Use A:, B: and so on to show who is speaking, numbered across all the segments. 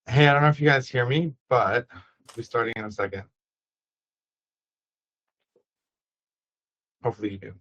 A: Hey, I don't know if you guys hear me, but we're starting in a second. Hopefully you do.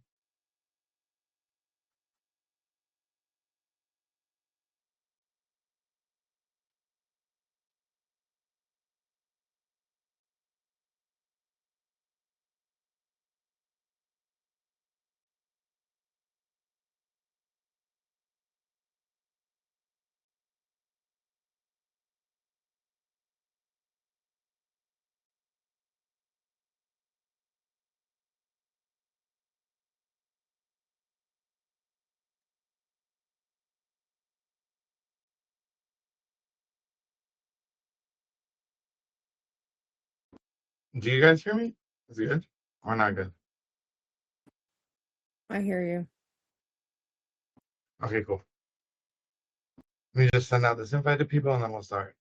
A: Do you guys hear me? Is it good or not good?
B: I hear you.
A: Okay, cool. Let me just send out this invite to people and then we'll start.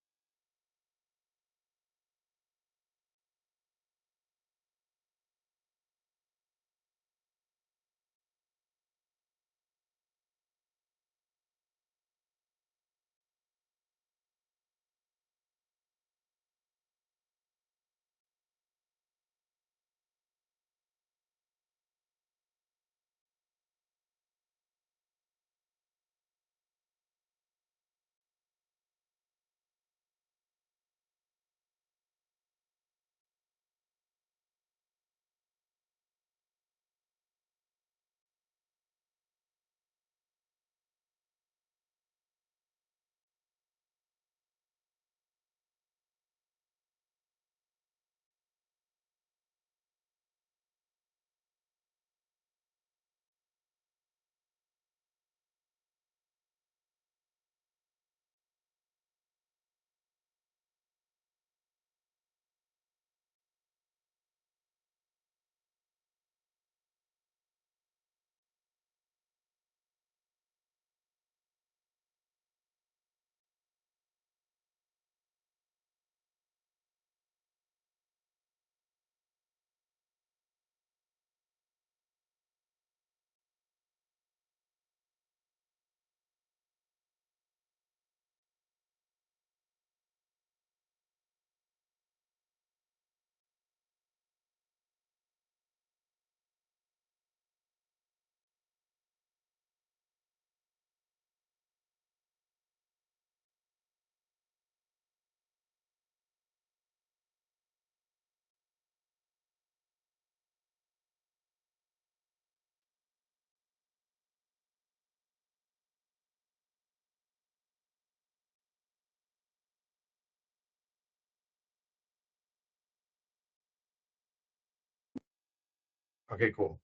A: Okay, cool.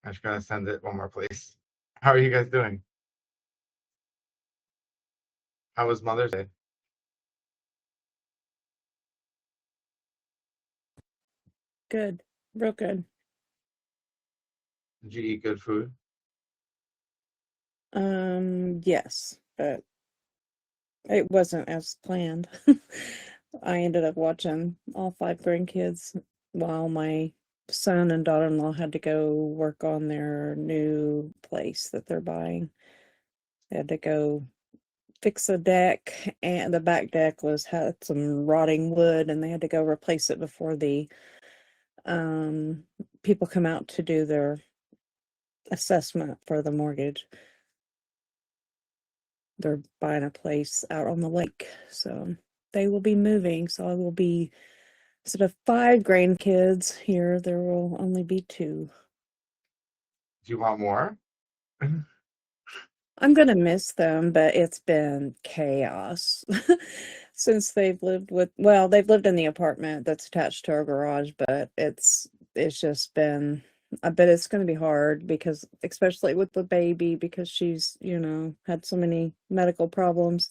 A: I'm just gonna send it one more place. How are you guys doing? How was Mother's Day?
B: Good. Real good.
A: Did you eat good food?
B: Yes, but it wasn't as planned. I ended up watching all five grandkids while my son and daughter-in-law had to go work on their new place that they're buying. They had to go fix a deck, and the back deck had some rotting wood, and they had to go replace it before the um people come out to do their assessment for the mortgage. They're buying a place out on the lake, so they will be moving. So I will be, instead of five grandkids here, there will only be two.
A: Do you want more?
B: I'm gonna miss them, but it's been chaos since they've lived in the apartment that's attached to our garage, but it's just been, I bet it's gonna be hard because especially with the baby, because she's, had so many medical problems,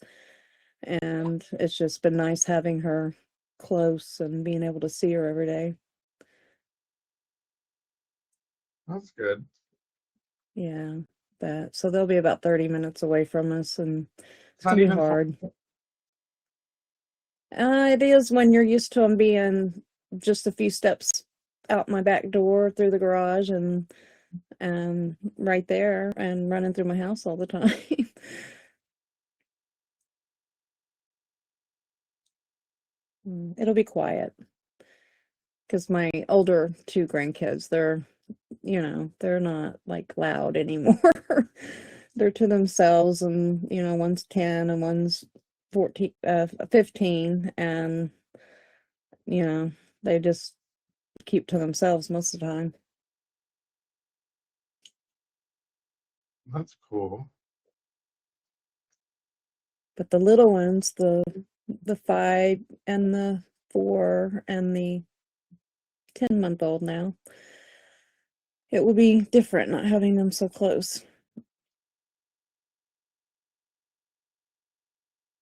B: and it's just been nice having her close and being able to see her every day.
A: That's good.
B: Yeah, but so they'll be about 30 minutes away from us, and
A: It's
B: it's
A: not
B: gonna be
A: even far.
B: hard. It is when you're used to them being just a few steps out my back door through the garage and right there and running through my house all the time. It'll be quiet because my older two grandkids, they're not like loud anymore. They're to themselves, and one's 10 and one's 14, 15, and you know, they just keep to themselves most of the time.
A: That's cool.
B: But the little ones, the 5 and the 4 and the 10-month-old now, it will be different not having them so close.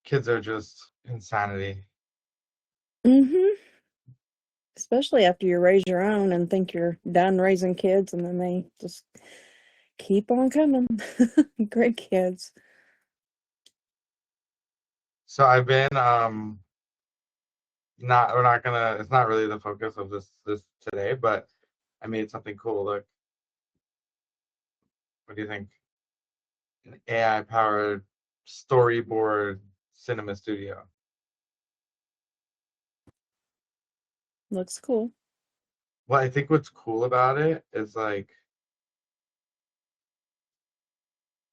A: Kids are just insanity.
B: Mm-hmm. Especially after you raise your own and think you're done raising kids, and then they just keep on coming. Great kids.
A: So I've been not we're not gonna it's not really the focus of this today, but I made something cool. Look, what do you think? An AI powered storyboard cinema studio.
B: Looks cool.
A: Well, I think what's cool about it is like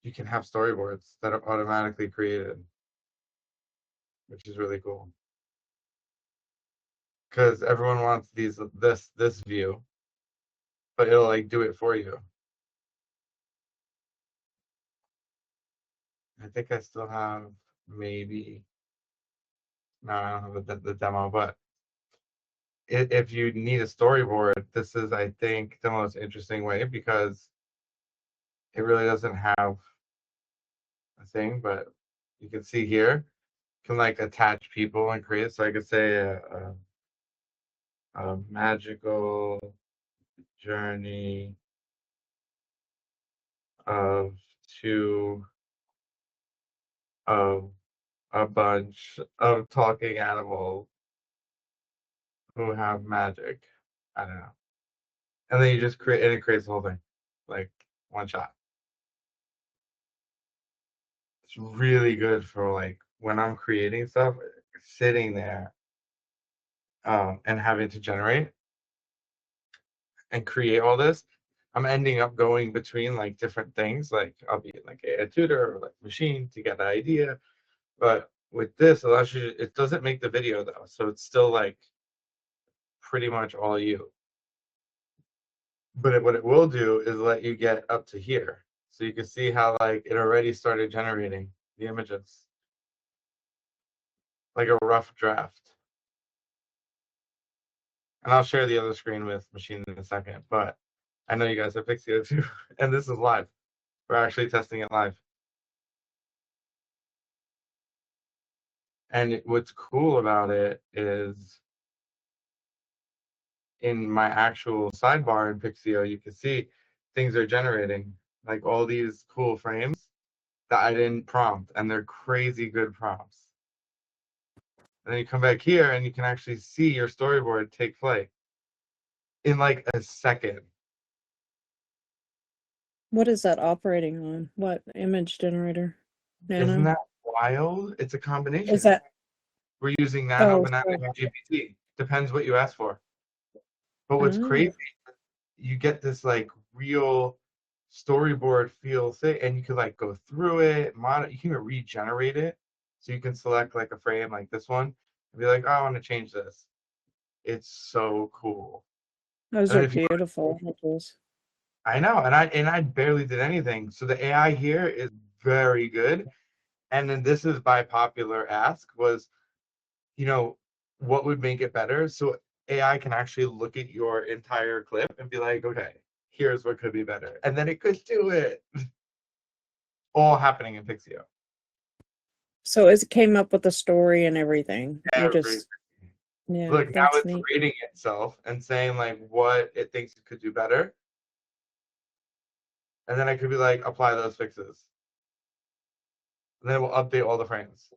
A: you can have storyboards that are automatically created, which is really cool. Because everyone wants this view, but it'll like do it for you. I think I still have maybe no, I don't have the demo, but if you need a storyboard, this is I think the most interesting way because it really doesn't have a thing, but you can see here can like attach people and create. So I could say a magical journey of two of a bunch of talking animals who have magic. I don't know. And then you just create, and it creates the whole thing, like one shot. It's really good for like when I'm creating stuff, sitting there and having to generate and create all this. I'm ending up going between like different things. Like I'll be like a tutor or like machine to get the idea. But with this, it allows you it doesn't make the video though. So it's still like pretty much all you. But what it will do is let you get up to here. So you can see how like it already started generating the images, like a rough draft. And I'll share the other screen with Machine in a second, but I know you guys have Pixio too. And this is live. We're actually testing it live. And what's cool about it is in my actual sidebar in Pixio, you can see things are generating like all these cool frames that I didn't prompt, and they're crazy good prompts. And then you come back here and you can actually see your storyboard take flight in like a second.
B: What is that operating on? What image generator?
A: Isn't
B: Nano?
A: that wild? It's a
B: Is
A: combination.
B: that
A: We're using Nano,
B: oh,
A: Banana,
B: so,
A: and GPT. Depends what you ask for. But what's
B: oh,
A: crazy, you get this like real storyboard feel thing, and you can like go through it, you can even regenerate it. So you can select like a frame like this one and be like, oh, I want to change this. It's so cool.
B: those
A: And then
B: are
A: if you
B: beautiful images.
A: I know, and I barely did anything. So the AI here is very good. And then this is by popular ask was, you know, what would make it better? So AI can actually look at your entire clip and be like, okay, here's what could be better. And then it could do it. All happening in Pixio.
B: So it came up with the story and everything. You
A: Every
B: just, yeah,
A: look, now
B: that's
A: it's
B: neat.
A: rating itself and saying like what it thinks it could do better. And then I could be like, apply those fixes. And then it will update all the frames.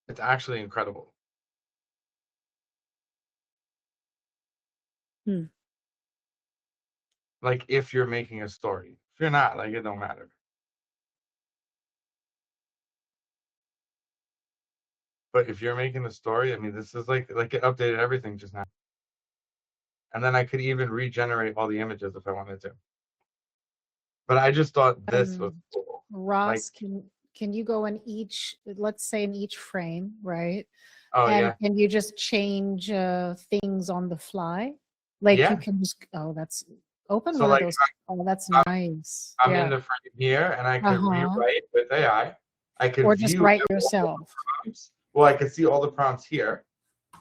A: It's actually incredible.
B: Hmm.
A: Like if you're making a story. If you're not, like it don't matter. But if you're making a story, I mean, this is like it updated everything just now. And then I could even regenerate all the images if I wanted to. But I just thought this was
C: Um,
A: cool. Like,
C: Ross, can you go in each, let's say in each frame, right?
A: oh
C: And
A: yeah,
C: can you just change things on the fly? Like you
A: yeah.
C: can just, oh, that's open
A: So
C: one of
A: like
C: those. Oh, that's
A: I'm
C: nice.
A: I'm in
C: Yeah.
A: the frame here, and I could
C: Uh-huh.
A: rewrite with AI. I could
C: Or just
A: view
C: write
A: all the
C: yourself.
A: prompts. Well, I could see all the prompts here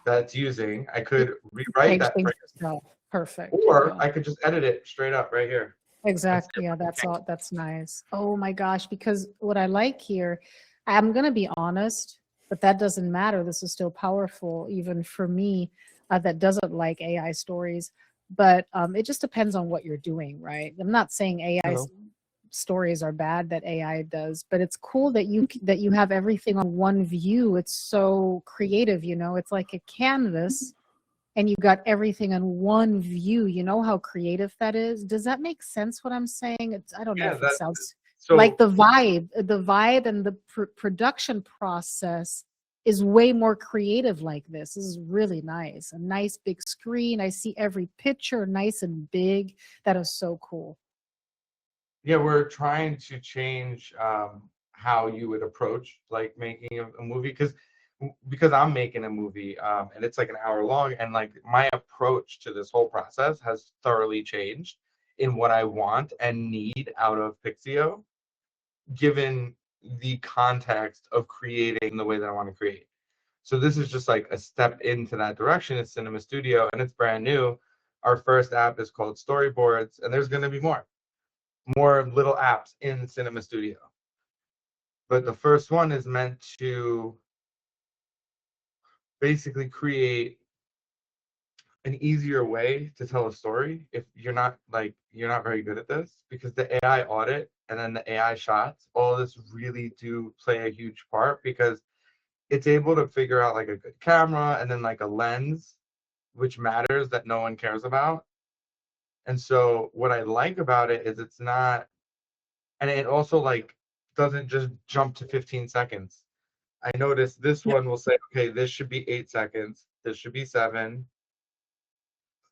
A: that it's using. I
C: You
A: could rewrite
C: change
A: that
C: things
A: frame,
C: yourself. Perfect.
A: or
C: Yeah.
A: I could just edit it straight up right here. And see
C: Exactly.
A: if
C: Yeah,
A: I can
C: that's
A: change
C: all. That's nice. Oh my gosh, because what I like here, I'm gonna be honest, but that doesn't matter. This is still powerful, even for me, that doesn't like AI stories. But it just depends on what you're doing, right? I'm not saying AI
A: Hello.
C: stories are bad that AI does, but it's cool that you have everything on one view. It's so creative, you know. It's like a canvas and you got everything in one view. You know how creative that is? Does that make sense what I'm saying? I don't know
A: Yeah,
C: if it
A: that
C: sounds like
A: so
C: the vibe and the production process is way more creative like this. This is really nice. A nice big screen. I see every picture nice and big. That is so cool.
A: yeah, we're trying to change how you would approach like making a movie because I'm making a movie and it's like an hour long, and like my approach to this whole process has thoroughly changed in what I want and need out of Pixio, given the context of creating the way that I want to create. So this is just like a step into that direction. It's Cinema Studio and it's brand new. Our first app is called Storyboards, and there's going to be more little apps in Cinema Studio. But the first one is meant to basically create an easier way to tell a story if you're not very good at this, because the AI audit and then the AI shots, all of this really do play a huge part, because it's able to figure out like a good camera and then like a lens, which matters that no one cares about. And so what I like about it is it's not, and it also like doesn't just jump to 15 seconds. I noticed this
C: Yep.
A: one will say, okay, this should be 8 seconds, this should be 7,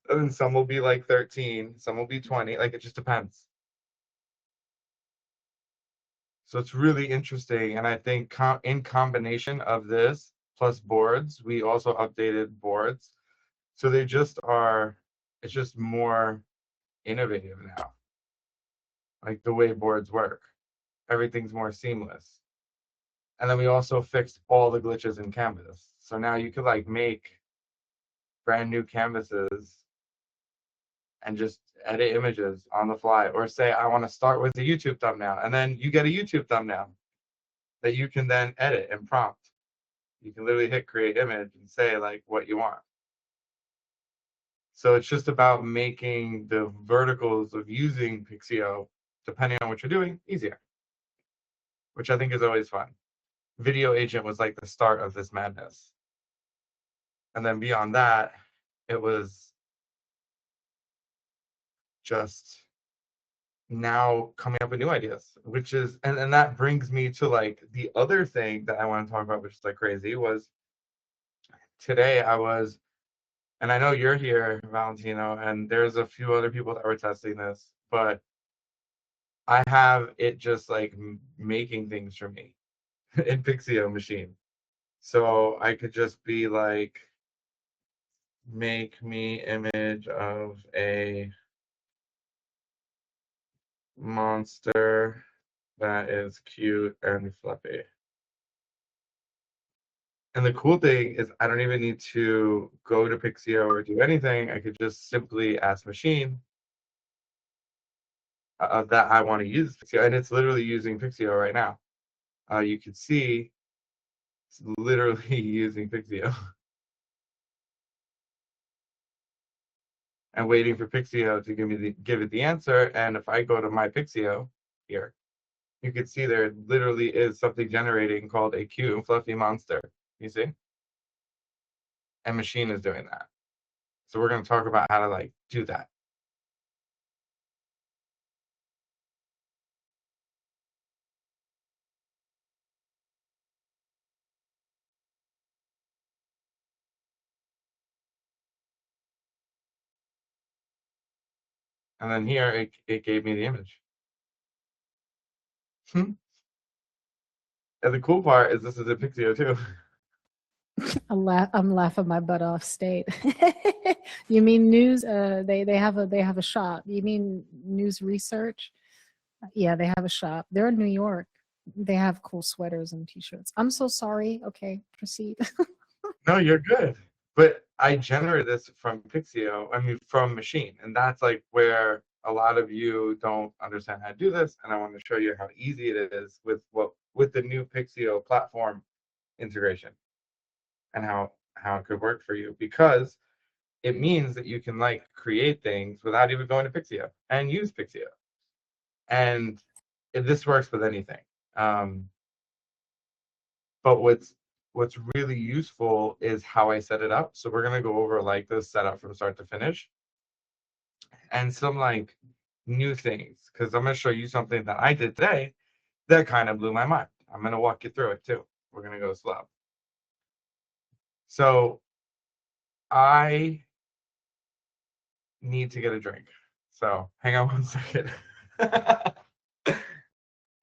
A: and then some will be like 13, some will be 20. Like it just depends. So it's really interesting. And I think in combination of this plus boards, we also updated boards. So they just are, it's just more innovative now. Like the way boards work, everything's more seamless. And then we also fixed all the glitches in Canvas. So now you could like make brand new canvases and just edit images on the fly, or say I want to start with a YouTube thumbnail, and then you get a YouTube thumbnail that you can then edit and prompt. You can literally hit create image and say like what you want. So it's just about making the verticals of using Pixio, depending on what you're doing, easier, which I think is always fun. Video Agent was like the start of this madness. And then beyond that, it was just now coming up with new ideas, which is, and that brings me to like the other thing that I want to talk about, which is like crazy, was today I was, and I know you're here, Valentino, and there's a few other people that were testing this, but I have it just like making things for me in Pixio machine. So I could just be like, make me image of a monster that is cute and fluffy. And the cool thing is I don't even need to go to Pixio or do anything. I could just simply ask machine that I want to use Pixio, and it's literally using Pixio right now. You could see it's literally using Pixio and waiting for Pixio to give it the answer. And if I go to my Pixio here, you could see there literally is something generating called a cute and fluffy monster. You see? And machine is doing that. So we're going to talk about how to like do that. And then here it gave me the image. And the cool part is this is a Pixio too.
C: I'm laughing my butt off. State. You mean news? They have a shop. You mean news research? Yeah, they have a shop. They're in New York. They have cool sweaters and t-shirts. I'm so sorry. Okay, proceed.
A: No, you're good. But I generated this from Pixio, I mean from machine. And that's like where a lot of you don't understand how to do this. And I want to show you how easy it is with the new Pixio platform integration and how it could work for you, because it means that you can like create things without even going to Pixio and use Pixio. And this works with anything. But what's really useful is how I set it up. So we're gonna go over like this setup from start to finish and some like new things, because I'm gonna show you something that I did today that kind of blew my mind. I'm gonna walk you through it too. We're gonna go slow. So I need to get a drink. So hang on 1 second. I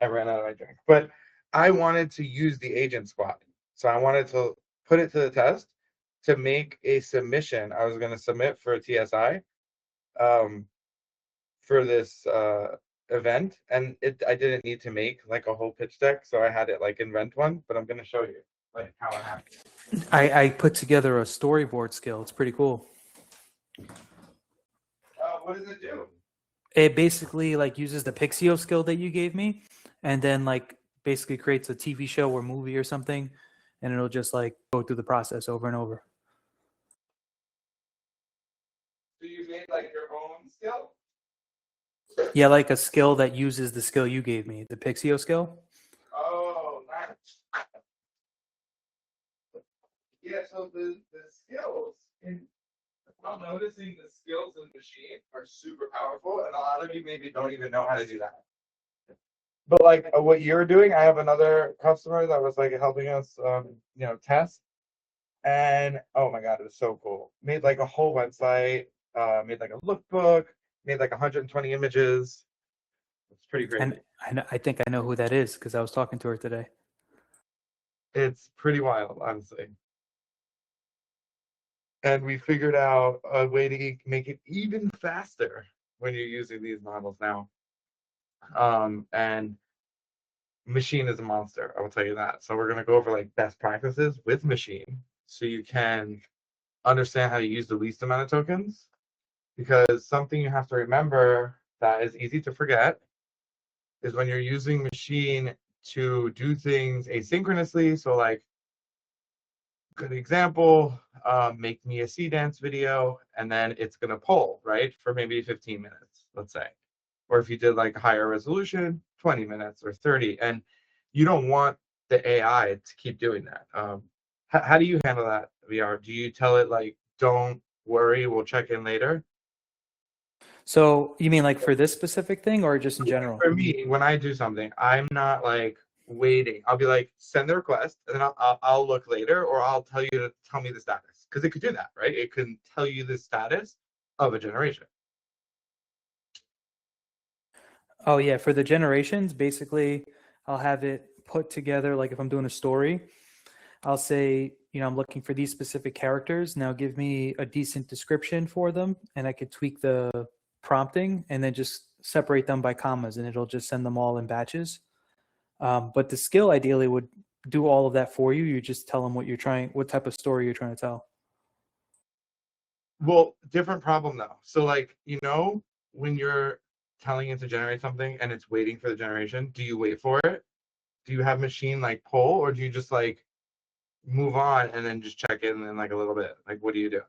A: ran out of my drink. But I wanted to use the agent squad. So I wanted to put it to the test to make a submission. I was going to submit for a TSI for this event. And I didn't need to make like a whole pitch deck. So I had it like invent one. But I'm going to show you like how it happened.
D: I put together a storyboard skill. It's pretty cool.
A: What does it do?
D: It basically like uses the Pixio skill that you gave me, and then like basically creates a TV show or movie or something, and it'll just like go through the process over and over.
A: So you made like your own skill?
D: Yeah, like a skill that uses the skill you gave me, the Pixio skill.
A: Oh, nice. Yeah, so the skills I'm noticing the skills in the machine are super powerful, and a lot of you maybe don't even know how to do that. But like what you're doing, I have another customer that was like helping us, test, and oh my god, it was so cool. Made like a whole website, made like a lookbook, made like 120 images. It's pretty crazy.
D: And I think I know who that is because I was talking to her today.
A: It's pretty wild, honestly. And we figured out a way to make it even faster when you're using these models now. And machine is a monster, I will tell you that. So we're going to go over like best practices with machine so you can understand how to use the least amount of tokens. Because something you have to remember that is easy to forget is when you're using machine to do things asynchronously. So like, good example, make me a sea dance video, and then it's going to pull, right, for maybe 15 minutes, let's say. Or if you did like higher resolution, 20 minutes or 30. And you don't want the AI to keep doing that. How do you handle that, VR? Do you tell it like, don't worry, we'll check in later?
D: So you mean like for this specific thing or just in general?
A: For me, when I do something, I'm not like waiting. I'll be like, send the request, and then I'll look later, or I'll tell you to tell me the status, because it could do that, right? It can tell you the status of a generation.
D: Oh yeah, for the generations, basically, I'll have it put together. Like if I'm doing a story, I'll say, I'm looking for these specific characters. Now give me a decent description for them, and I could tweak the prompting and then just separate them by commas, and it'll just send them all in batches. But the skill ideally would do all of that for you. You just tell them what type of story you're trying to tell.
A: Well, different problem though. So like, when you're telling it to generate something and it's waiting for the generation, do you wait for it? Do you have machine like pull, or do you just like move on and then just check in like a little bit? Like, what do you do?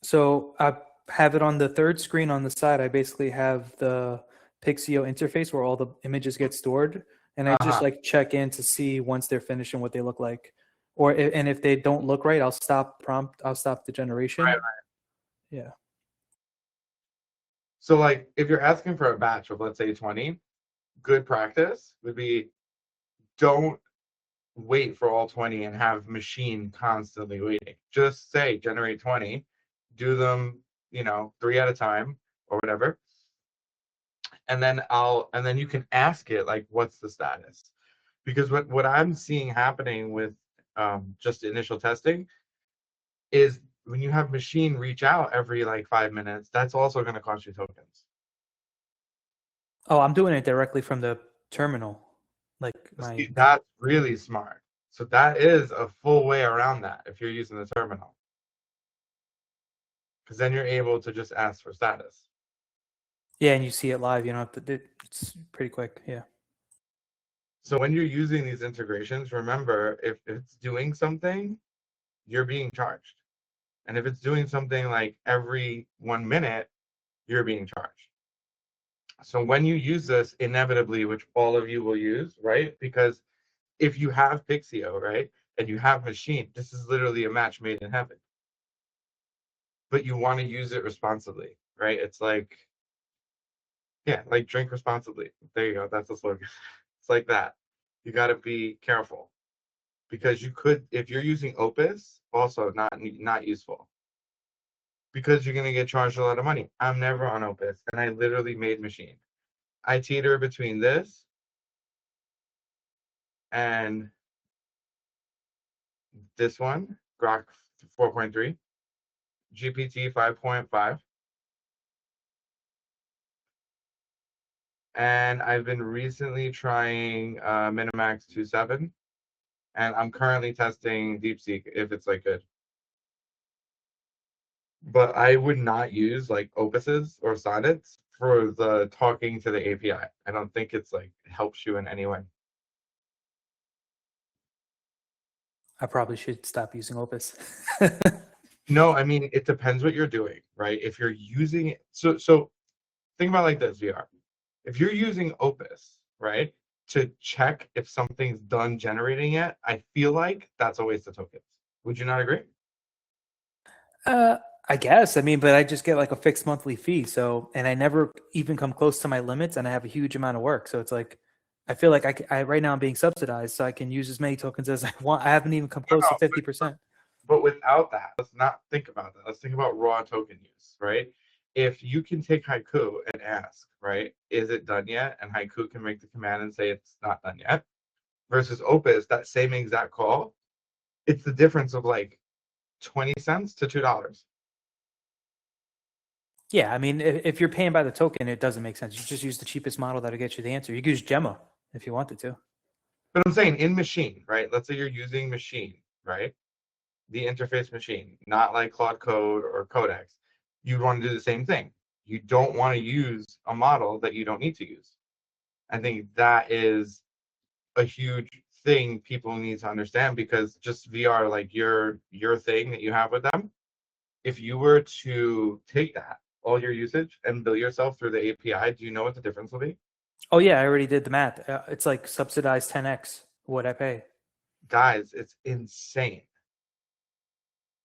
D: So I have it on the third screen on the side. I basically have the Pixio interface where all the images get stored, and I just like check in to see once they're finished and what they look like. And if they don't look right, I'll stop the generation.
A: Right.
D: Yeah.
A: So like, if you're asking for a batch of, let's say, 20, good practice would be don't wait for all 20 and have machine constantly waiting. Just say generate 20, do them, 3 at a time or whatever, and then you can ask it like, what's the status? Because what I'm seeing happening with just initial testing is when you have machine reach out every like 5 minutes, that's also going to cost you tokens.
D: Oh, I'm doing it directly from the terminal. Like
A: See, that's really smart. So that is a full way around that if you're using the terminal. Because then you're able to just ask for status.
D: yeah, and you see it live. You don't have to. It's pretty quick. Yeah.
A: So when you're using these integrations, remember, if it's doing something, you're being charged. And if it's doing something like every 1 minute, you're being charged. So when you use this inevitably, which all of you will use, right? Because if you have Pixio, right, and you have machine, this is literally a match made in heaven. But you want to use it responsibly, right? It's like, yeah, like drink responsibly. There you go. That's the slogan. It's like that. You got to be careful because you could, if you're using Opus, also not useful because you're gonna get charged a lot of money. I'm never on Opus, and I literally made machine. I teeter between this and this one, Grok 4.3, GPT 5.5, and I've been recently trying Minimax 2.7, and I'm currently testing DeepSeek if it's like good. But I would not use like Opuses or Sonnets for the talking to the API. I don't think it's like helps you in any way.
D: I probably should stop using Opus.
A: No, I mean it depends what you're doing, right? If you're using it, so think about it like this, VR. If you're using Opus, right, to check if something's done generating it, I feel like that's a waste of tokens. Would you not agree?
D: I guess. I mean, but I just get like a fixed monthly fee. So, and I never even come close to my limits, and I have a huge amount of work. So it's like, I feel like I right now I'm being subsidized, so I can use as many tokens as I want. I haven't even come close to 50%.
A: But without that, let's not think about that. Let's think about raw token use, right? If you can take Haiku and ask, right, is it done yet? And Haiku can make the command and say it's not done yet. Versus Opus, that same exact call, it's the difference of like 20 cents to $2.
D: Yeah, I mean, if you're paying by the token, it doesn't make sense. You just use the cheapest model that'll get you the answer. You could use Gemma if you wanted to.
A: But I'm saying in machine, right? Let's say you're using machine, right? The interface machine, not like Claude Code or Codex. You want to do the same thing. You don't want to use a model that you don't need to use. I think that is a huge thing people need to understand because just VR, like your thing that you have with them, if you were to take that, all your usage, and bill yourself through the API, do you know what the difference will be?
D: Oh yeah, I already did the math. It's like subsidized 10x what I pay.
A: Guys, it's insane.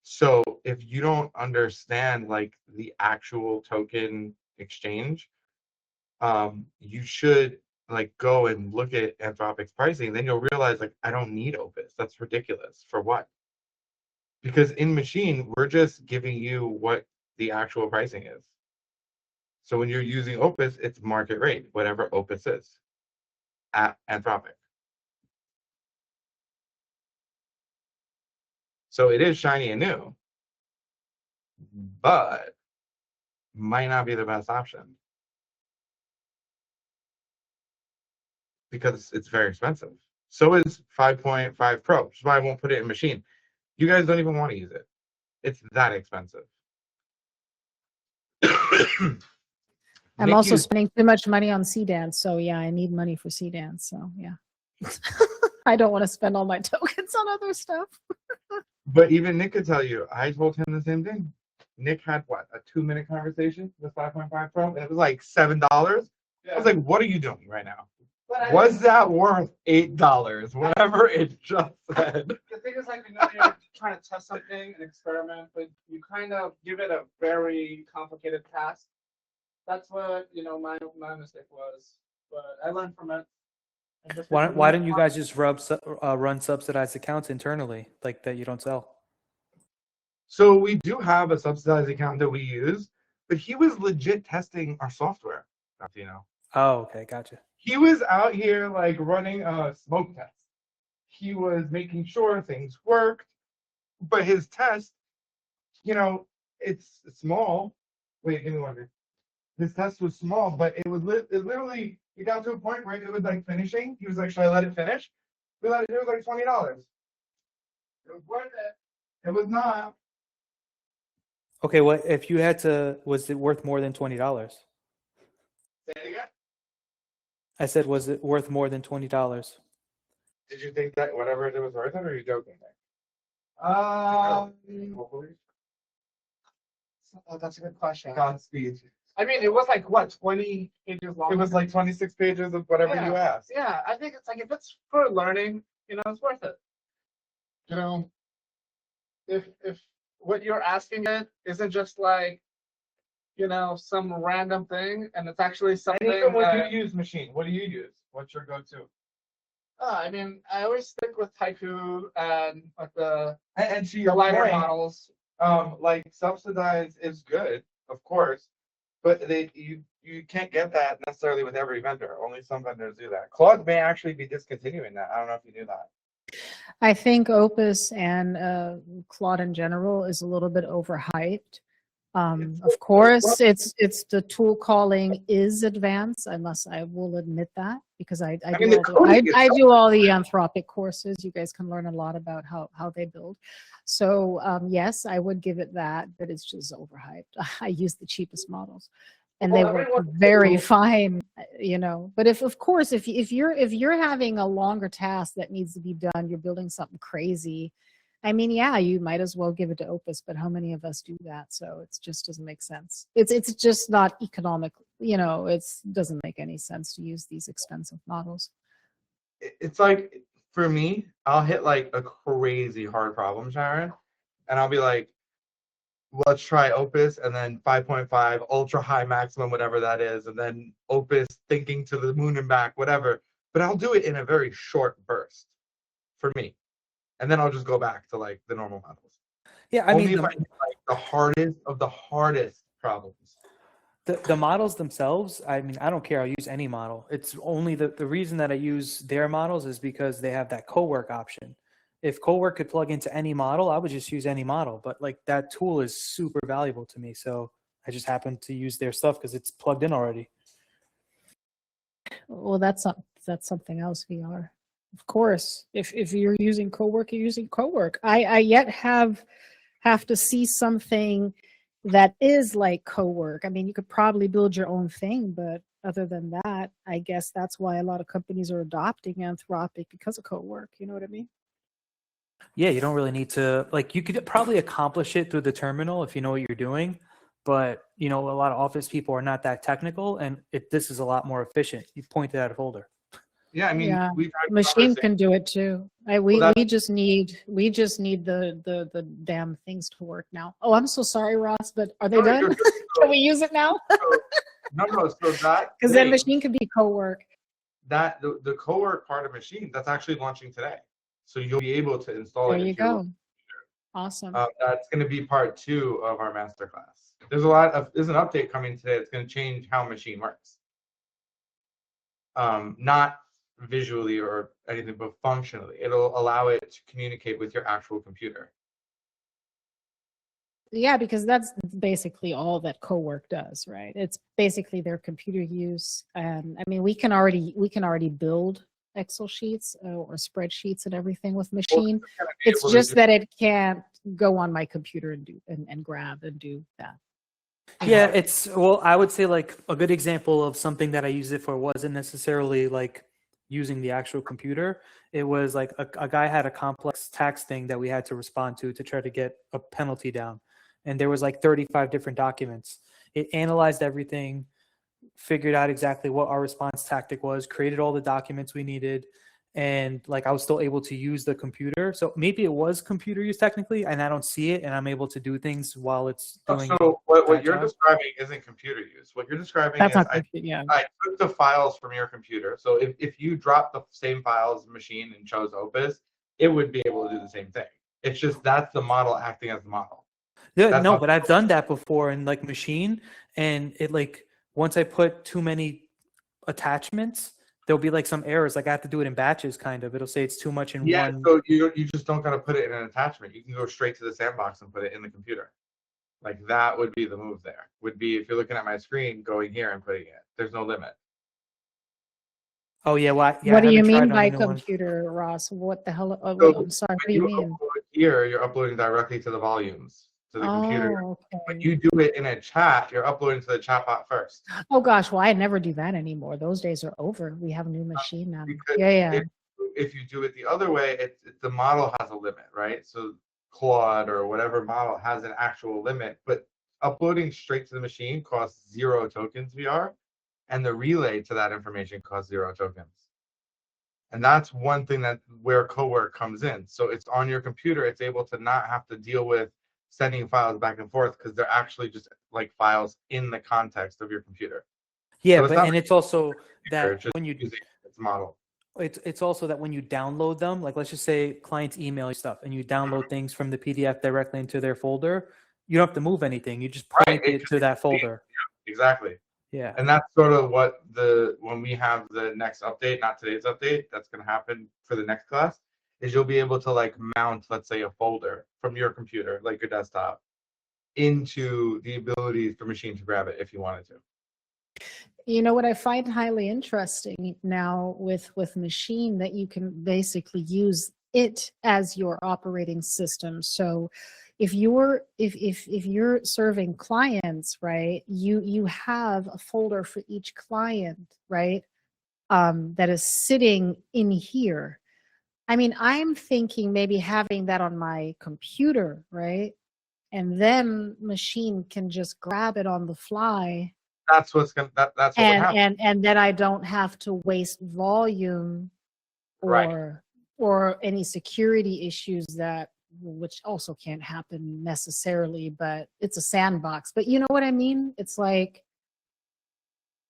A: So if you don't understand like the actual token exchange, you should like go and look at Anthropic's pricing. Then you'll realize like I don't need Opus. That's ridiculous. For what? Because in machine, we're just giving you what the actual pricing is. So when you're using Opus, it's market rate, whatever Opus is at Anthropic. So it is shiny and new, but might not be the best option because it's very expensive. So is 5.5 Pro, which is why I won't put it in machine. You guys don't even want to use it. It's that expensive.
C: I'm also spending too much money on C-Dance. So yeah, I need money for C-Dance. So yeah. I don't want to spend all my tokens on other stuff.
A: But even Nick could tell you, I told him the same thing. Nick had what, a 2-minute conversation with 5.5 Pro, and it was like $7. I was like, what are you doing right now? Was that worth $8? Whatever it just said.
E: The thing is, like, you're trying to test something, an experiment, but you kind of give it a very complicated task. That's what my mistake was, but I learned from it.
D: Why don't you guys just run subsidized accounts internally like that you don't sell?
A: So we do have a subsidized account that we use, but he was legit testing our software. You know.
D: Oh, okay, gotcha.
A: He was out here like running a smoke test. He was making sure things worked, but his test, you know, it's small. Wait, give me one minute. His test was small, but it literally he got to a point where it was like finishing. He was like, "Should I let it finish?" We let it. It was like $20. It was worth it. It was not.
D: Okay, what if you had to? Was it worth more than $20?
A: Say it again.
D: I said, was it worth more than $20?
A: Did you think that whatever it was worth it, or are you joking? Hopefully.
E: Oh, that's a good question.
A: Godspeed.
E: I mean, it was like what, 20 pages long?
A: It was like 26 pages of whatever you asked.
E: Yeah, I think it's like if it's for learning, it's worth it. If what you're asking it isn't just like, some random thing, and it's actually
A: And
E: something
A: even when
E: that,
A: you use machine, what do you use? What's your go-to?
E: I mean, I always stick with Haiku and like the
A: And to your
E: lighter
A: point,
E: models.
A: like subsidized is good, of course, but you can't get that necessarily with every vendor. Only some vendors do that. Claude may actually be discontinuing that. I don't know if you knew that.
C: I think Opus and Claude in general is a little bit overhyped. Of course, it's the tool calling is advanced. I will admit that, because I
A: mean,
C: do
A: the coding is
C: I do all the Anthropic courses. You guys can learn a lot about how they build. So yes, I would give it that, but it's just overhyped. I use the cheapest models, and they work very fine, But of course, if you're having a longer task that needs to be done, you're building something crazy. I mean, yeah, you might as well give it to Opus, but how many of us do that? So it just doesn't make sense. It's just not economic. It doesn't make any sense to use these expensive models.
A: It's like, for me, I'll hit like a crazy hard problem, Sharon, and I'll be like, let's try Opus, and then 5.5 ultra high maximum, whatever that is, and then Opus thinking to the moon and back, whatever. But I'll do it in a very short burst for me, and then I'll just go back to like the normal models.
D: Yeah, I
A: Only
D: mean,
A: if I hit like the hardest of the hardest problems.
D: the models themselves, I mean, I don't care. I'll use any model. It's only the reason that I use their models is because they have that co-work option. If co-work could plug into any model, I would just use any model. But like that tool is super valuable to me. So I just happen to use their stuff because it's plugged in already.
C: Well, that's something else, VR. Of course, if you're using co-work, you're using co-work. I yet have to see something that is like co-work. I mean, you could probably build your own thing, but other than that, I guess that's why a lot of companies are adopting Anthropic, because of co-work. You know what I mean?
D: Yeah, you don't really need to, like, you could probably accomplish it through the terminal if you know what you're doing. But, a lot of office people are not that technical, and this is a lot more efficient. You pointed out a folder.
A: Yeah, I mean,
C: Yeah,
A: we've had
C: machine can do it too. We
A: Well,
C: just need the damn things to work now. Oh, I'm so sorry, Ross, but are they
A: No,
C: done?
A: you're good.
C: Can we use it now?
A: No, so that
C: Because then
A: thing,
C: machine can be co-work.
A: that the co-work part of machine, that's actually launching today. So you'll be able to install
C: There
A: it.
C: you go. Awesome.
A: That's going to be part 2 of our masterclass. There's an update coming today that's going to change how machine works. Not visually or anything, but functionally. It'll allow it to communicate with your actual computer.
C: Yeah, because that's basically all that co-work does, right? It's basically their computer use. And I mean, we can already build Excel sheets or spreadsheets and everything with machine. It's just that it can't go on my computer and do and grab and do that.
D: Yeah, I would say like a good example of something that I used it for wasn't necessarily like using the actual computer. It was like a guy had a complex tax thing that we had to respond to try to get a penalty down. And there was like 35 different documents. It analyzed everything, figured out exactly what our response tactic was, created all the documents we needed, and like I was still able to use the computer. So maybe it was computer use technically, and I don't see it, and I'm able to do things while it's doing.
A: So what you're describing isn't computer use. What you're describing
C: That's
A: is
C: not yeah.
A: I took the files from your computer. So if you dropped the same files machine and chose Opus, it would be able to do the same thing. It's just that's the model acting as the model.
D: Yeah, no, but I've done that before in like machine, and it like once I put too many attachments, there'll be like some errors. Like I have to do it in batches, kind of. It'll say it's too much in
A: Yeah,
D: one.
A: so you just don't gotta put it in an attachment. You can go straight to the sandbox and put it in the computer. Like that would be the move there. Would be if you're looking at my screen, going here and putting it. There's no limit.
D: Oh yeah, well, yeah, I
C: What do you
D: haven't tried
C: mean
D: on the
C: by
D: new one.
C: computer, Ross? What the hell?
A: So
C: I'm sorry. What
A: when
C: do you
A: you
C: mean?
A: upload here, you're uploading directly to the volumes to the computer.
C: Oh,
A: When
C: okay.
A: you do it in a chat, you're uploading to the chatbot first.
C: Oh gosh, well, I never do that anymore. Those days are over. We have a new machine now.
A: Because
C: Yeah, yeah.
A: if you do it the other way, the model has a limit, right? So Claude or whatever model has an actual limit, but uploading straight to the machine costs 0 tokens VR, and the relay to that information costs 0 tokens. And that's one thing that where co-work comes in. So it's on your computer. It's able to not have to deal with sending files back and forth because they're actually just like files in the context of your computer.
D: Yeah,
A: So it's
D: but
A: not
D: and
A: like
D: it's also
A: you're
D: that
A: just
D: when you
A: using its model.
D: it's also that when you download them, like let's just say clients email you stuff and you download things from the PDF directly into their folder, you don't have to move anything. You just
A: Right.
D: point it to that folder.
A: Exactly.
D: Yeah.
A: And that's sort of what when we have the next update, not today's update, that's going to happen for the next class, is you'll be able to like mount, let's say, a folder from your computer, like your desktop, into the ability for machine to grab it if you wanted to.
C: You know what I find highly interesting now with machine, that you can basically use it as your operating system. So if you're serving clients, right, you have a folder for each client, right, that is sitting in here. I mean, I'm thinking maybe having that on my computer, right, and then machine can just grab it on the fly,
A: That's what's gonna that's what would happen.
C: and then I don't have to waste volume
A: Right.
C: or any security issues, that which also can't happen necessarily, but it's a sandbox. But you know what I mean? It's like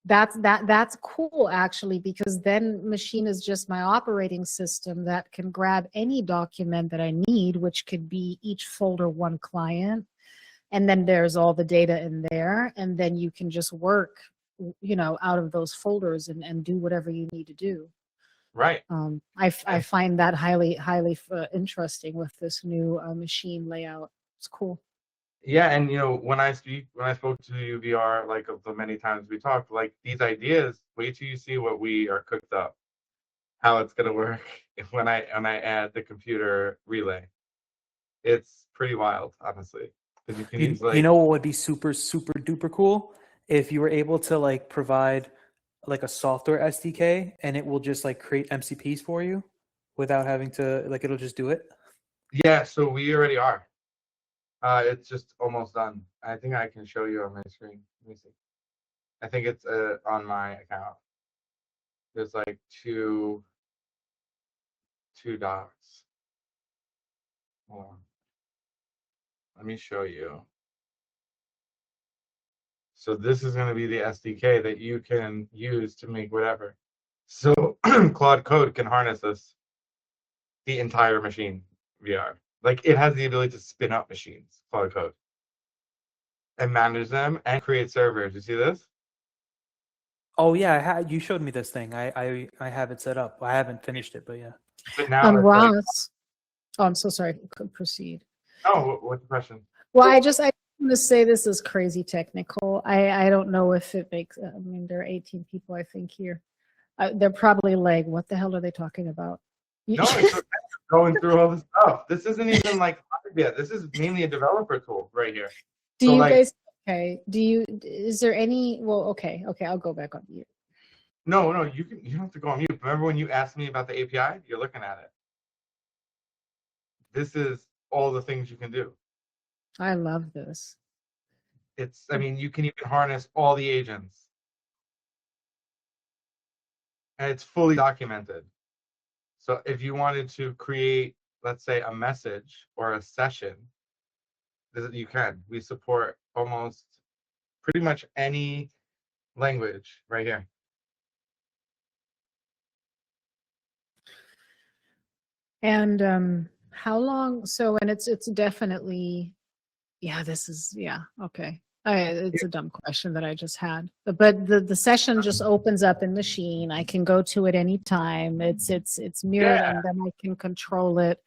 C: that's cool actually, because then machine is just my operating system that can grab any document that I need, which could be each folder one client, and then there's all the data in there, and then you can just work, you know, out of those folders and do whatever you need to do.
A: Right.
C: I find that highly interesting with this new machine layout. It's cool.
A: Yeah, and when I spoke to you VR, like of the many times we talked, like these ideas, wait till you see what we are cooked up, how it's gonna work when I add the computer relay. It's pretty wild, honestly, because you can use
D: You
A: like
D: know what would be super duper cool if you were able to like provide like a software SDK and it will just like create MCPs for you without having to like it'll just do it.
A: yeah. So we already are. It's just almost done. I think I can show you on my screen. Let me see. I think it's on my account. There's like two dots. Hold on. Let me show you. So this is going to be the SDK that you can use to make whatever. So Claude Code can harness this, the entire machine VR. Like it has the ability to spin up machines, Claude Code, and manage them and create servers. You see this?
D: Oh yeah, you showed me this thing. I have it set up. I haven't finished it, but yeah.
A: But now it's like,
C: Ross, oh, I'm so sorry. Could proceed.
A: oh, what's the question?
C: Well, I want to say this is crazy technical. I don't know if it makes. I mean, there are 18 people I think here. They're probably like, what the hell are they talking about?
A: No, it's okay. Going through all this stuff. This isn't even like live yet. This is mainly a developer tool right here.
C: Do
A: So
C: you
A: like,
C: guys? Okay. Is there any? Well, okay. I'll go back on mute.
A: no, you don't have to go on mute. Remember when you asked me about the API? You're looking at it. This is all the things you can do.
C: I love this.
A: I mean, you can even harness all the agents. And it's fully documented. So if you wanted to create, let's say, a message or a session, you can. We support almost pretty much any language right here.
C: And how long? So, and it's definitely, yeah. This is, yeah. Okay. It's a dumb question that I just had, but the session just opens up in Machine. I can go to it anytime. It's mirrored,
A: Yeah.
C: and then I can control it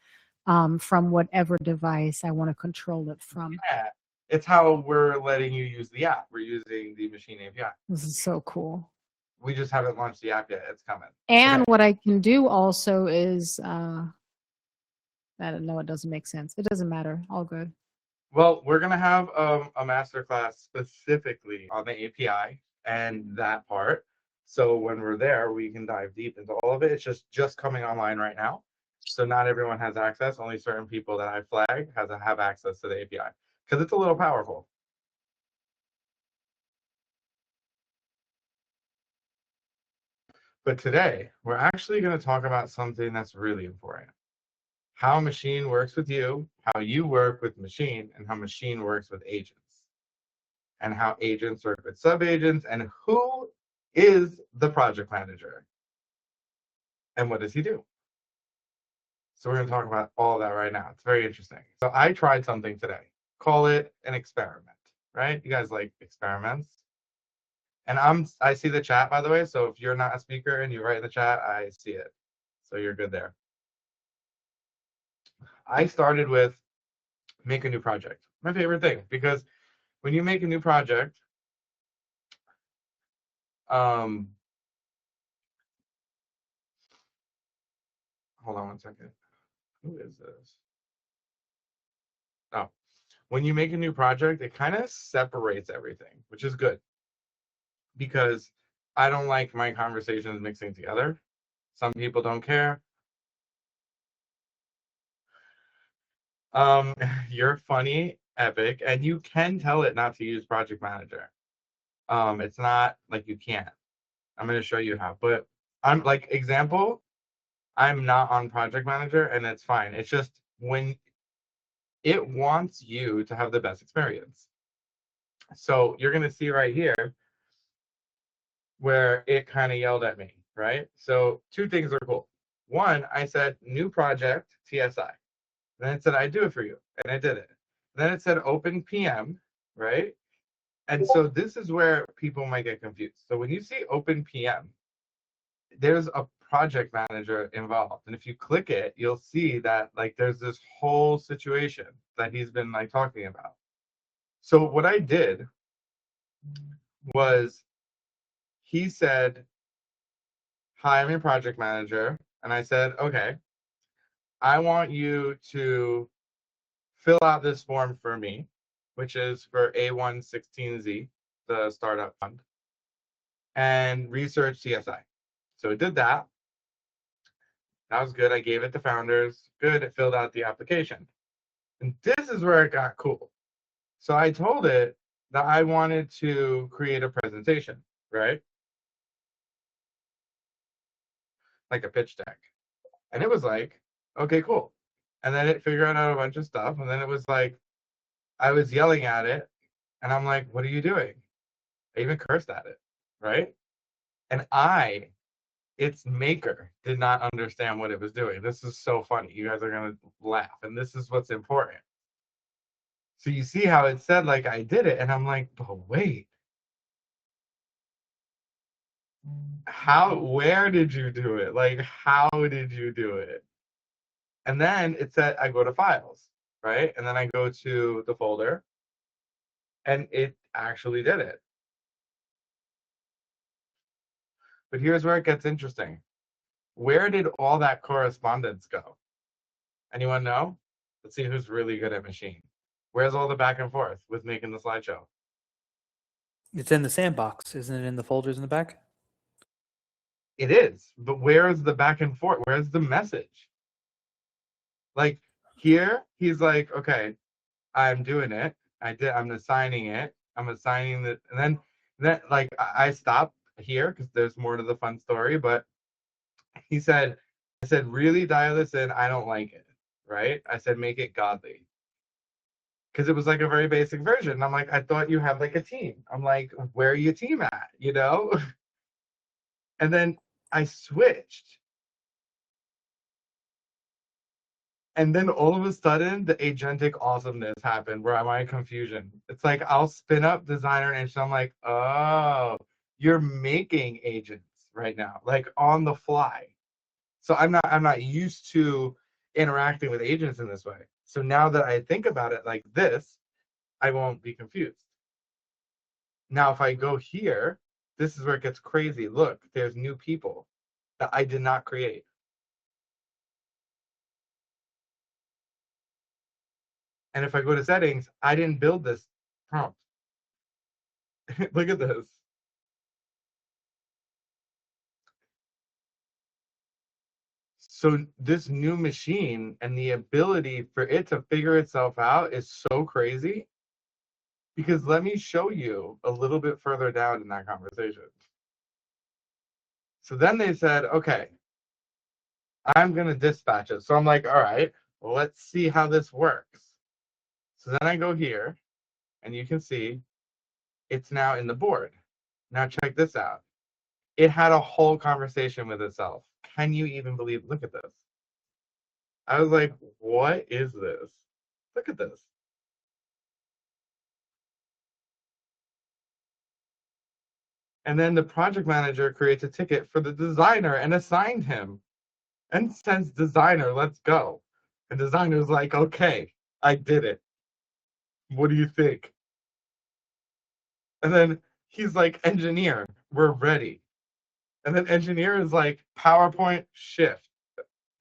C: from whatever device I want to control it from.
A: Yeah. It's how we're letting you use the app. We're using the Machine API.
C: This is so cool.
A: We just haven't launched the app yet. It's coming.
C: And
A: Okay.
C: what I can do also is, I don't know, it doesn't make sense. It doesn't matter. All good.
A: Well, we're gonna have a masterclass specifically on the API and that part. So when we're there, we can dive deep into all of it. It's just coming online right now. So not everyone has access. Only certain people that I flag have access to the API because it's a little powerful. But today, we're actually going to talk about something that's really important. How Machine works with you, how you work with Machine, and how Machine works with agents. And how agents work with sub-agents, and who is the project manager? And what does he do? So we're going to talk about all that right now. It's very interesting. So I tried something today. Call it an experiment, right? You guys like experiments? And I see the chat, by the way. So if you're not a speaker and you write in the chat, I see it. So you're good there. I started with make a new project. My favorite thing, because when you make a new project, hold on one second. Who is this? Oh, when you make a new project, it kind of separates everything, which is good because I don't like my conversations mixing together. Some people don't care. You're funny, epic, and you can tell it not to use Project Manager. It's not like you can't. I'm going to show you how, but I'm like example, I'm not on Project Manager and it's fine. It's just when it wants you to have the best experience. So you're going to see right here where it kind of yelled at me, right? So two things are cool. One, I said new project, TSI. Then it said I do it for you, and I did it. Then it said open PM, right? And so this is where people might get confused. So when you see open PM, there's a project manager involved. And if you click it, you'll see that like there's this whole situation that he's been like talking about. So what I did was he said, hi, I'm your project manager. And I said, okay, I want you to fill out this form for me, which is for A116Z, the startup fund, and research CSI. So it did that. That was good. I gave it to founders. Good. It filled out the application. And this is where it got cool. So I told it that I wanted to create a presentation, right? Like a pitch deck. And it was like, okay, cool. And then it figured out a bunch of stuff. And then it was like, I was yelling at it. And I'm like, what are you doing? I even cursed at it, right? And its maker, did not understand what it was doing. This is so funny. You guys are going to laugh. And this is what's important. So you see how it said like I did it. And I'm like, but wait. Where did you do it? Like, how did you do it? And then it said, I go to files, right? And then I go to the folder and it actually did it. But here's where it gets interesting. Where did all that correspondence go? Anyone know? Let's see who's really good at machine. Where's all the back and forth with making the slideshow?
D: It's in the sandbox, isn't it? In the folders in the back.
A: It is, but where's the back and forth? Where's the message? Like here, he's like, okay, I'm doing it. I'm assigning it. I'm assigning the, and then like I stopped here because there's more to the fun story. But I said, really dial this in. I don't like it. Right? I said, make it godly. Because it was like a very basic version. I'm like, I thought you had like a team. I'm like, where are your team at? You know? And then I switched. And then all of a sudden, the agentic awesomeness happened where I'm in confusion. It's like I'll spin up designer and I'm like, oh, you're making agents right now, like on the fly. So I'm not used to interacting with agents in this way. So now that I think about it like this, I won't be confused. Now, if I go here, this is where it gets crazy. Look, there's new people that I did not create. And if I go to settings, I didn't build this prompt. Look at this. So this new machine and the ability for it to figure itself out is so crazy. Because let me show you a little bit further down in that conversation. So then they said, okay, I'm going to dispatch it. So I'm like, all right, well, let's see how this works. So then I go here, and you can see it's now in the board. Now check this out. It had a whole conversation with itself. Can you even believe? Look at this. I was like, what is this? Look at this. And then the project manager creates a ticket for the designer and assigned him and sends designer, let's go. And designer's like, okay, I did it. What do you think? And then he's like, engineer, we're ready. And then engineer is like, PowerPoint shift.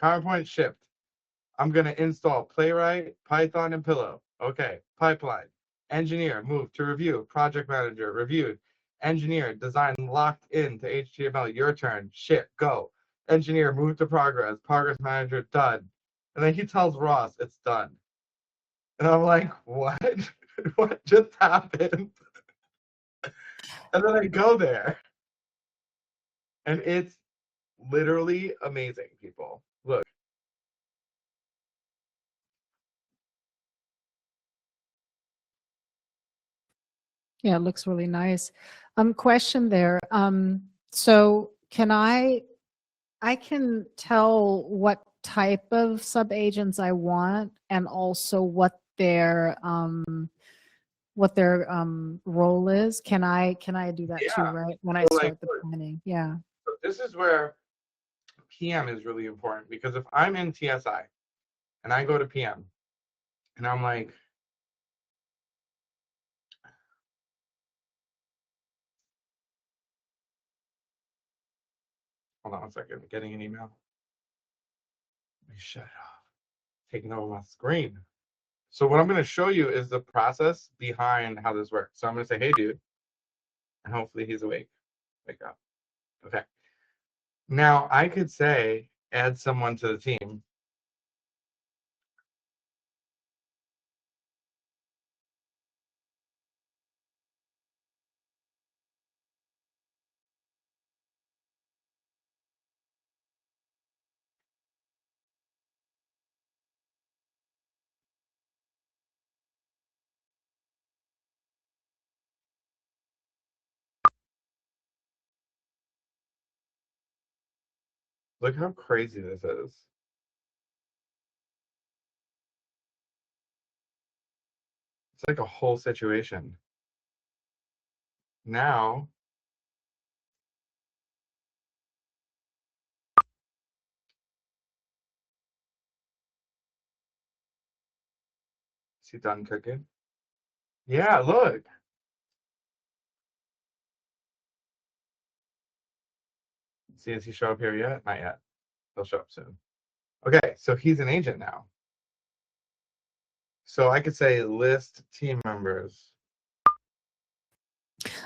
A: PowerPoint shift. I'm going to install Playwright, Python, and Pillow. Okay, pipeline. Engineer, move to review. Project manager, reviewed. Engineer, design locked into HTML. Your turn. Shit, go. Engineer, move to progress. Progress manager, done. And then he tells Ross, it's done. And I'm like, what? What just happened? And then I go there. And it's literally amazing, people. Look.
C: Yeah, it looks really nice. Question there. So can I can tell what type of sub-agents I want and also what their role is. Can I do that too,
A: Yeah.
C: right? When I
A: So, like,
C: start the planning. Yeah.
A: so this is where PM is really important, because if I'm in TSI and I go to PM and I'm like, hold on a second, I'm getting an email. Let me shut it off. Taking over my screen. So what I'm going to show you is the process behind how this works. So I'm going to say, hey, dude, and hopefully he's awake. Wake up. Okay. Now I could say, add someone to the team. Look how crazy this is. It's like a whole situation. Now, is he done cooking? Yeah, look. See, does he show up here yet? Not yet. He'll show up soon. Okay, so he's an agent now. So I could say list team members.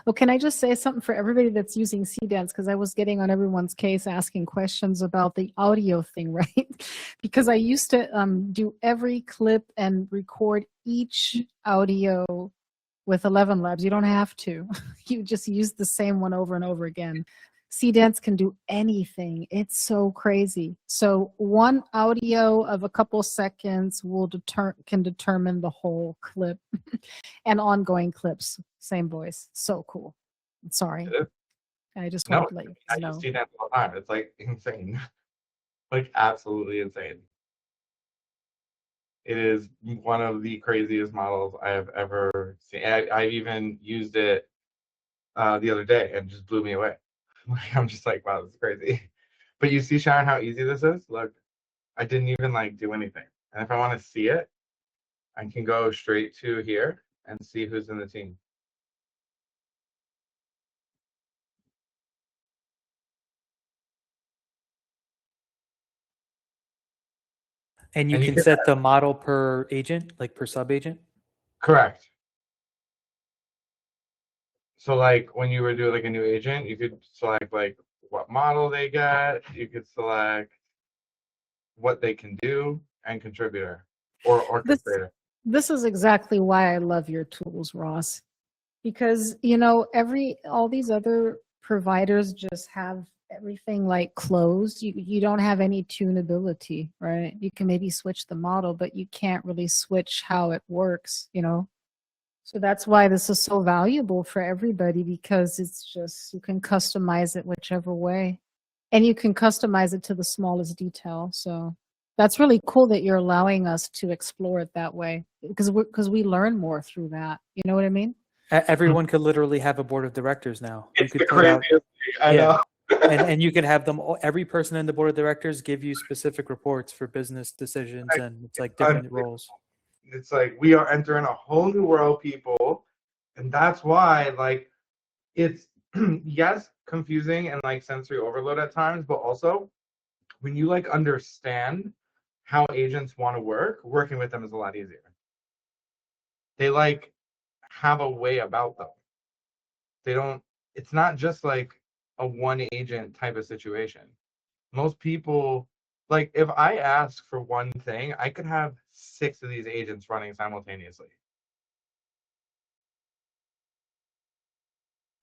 C: Oh, can I just say something for everybody that's using CDance? Because I was getting on everyone's case asking questions about the audio thing, right? Because I used to do every clip and record each audio with 11 Labs. You don't have to. You just use the same one over and over again. CDance can do anything. It's so crazy. So one audio of a couple seconds can determine the whole clip and ongoing clips. Same voice. So cool. Sorry. I just
A: No,
C: wanted to let you
A: I
C: know.
A: just see that all the time. It's like insane. Like absolutely insane. It is one of the craziest models I have ever seen. I even used it the other day and just blew me away. Like, I'm just like, wow, this is crazy. But you see, Sharon, how easy this is? Look, I didn't even like do anything. And if I want to see it, I can go straight to here and see who's in the team.
D: And you
A: And you
D: can
A: can,
D: set the model per agent, like per sub agent.
A: correct. So like when you were doing like a new agent, you could select like what model they get. You could select what they can do and contributor or
C: This
A: orchestrator.
C: this is exactly why I love your tools, Ross. Because all these other providers just have everything like closed. You don't have any tunability, right? You can maybe switch the model, but you can't really switch how it works. So that's why this is so valuable for everybody, because it's just you can customize it whichever way, and you can customize it to the smallest detail. So that's really cool that you're allowing us to explore it that way, because we learn more through that. You know what I mean?
D: Everyone could literally have a board of directors now. You
A: It's
D: could
A: the
D: put out,
A: craziest thing. I
D: yeah,
A: know.
D: and you could have them. Every person in the board of directors give you specific reports for business decisions, and it's like different roles.
A: It's like we are entering a whole new world, people, and that's why like it's yes confusing and like sensory overload at times, but also when you like understand how agents want to work, working with them is a lot easier. They like have a way about them. They don't. It's not just like a one agent type of situation. Most people, like if I ask for one thing, I could have 6 of these agents running simultaneously.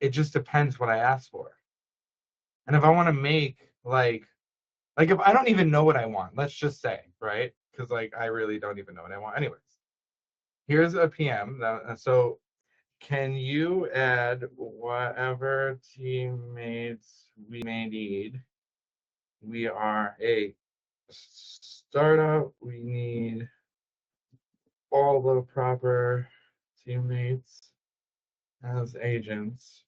A: It just depends what I ask for. And if I want to make like if I don't even know what I want, let's just say, right? Because like I really don't even know what I want. Anyways, here's a PM. So can you add whatever teammates we may need? We are a startup. We need all the proper teammates as agents.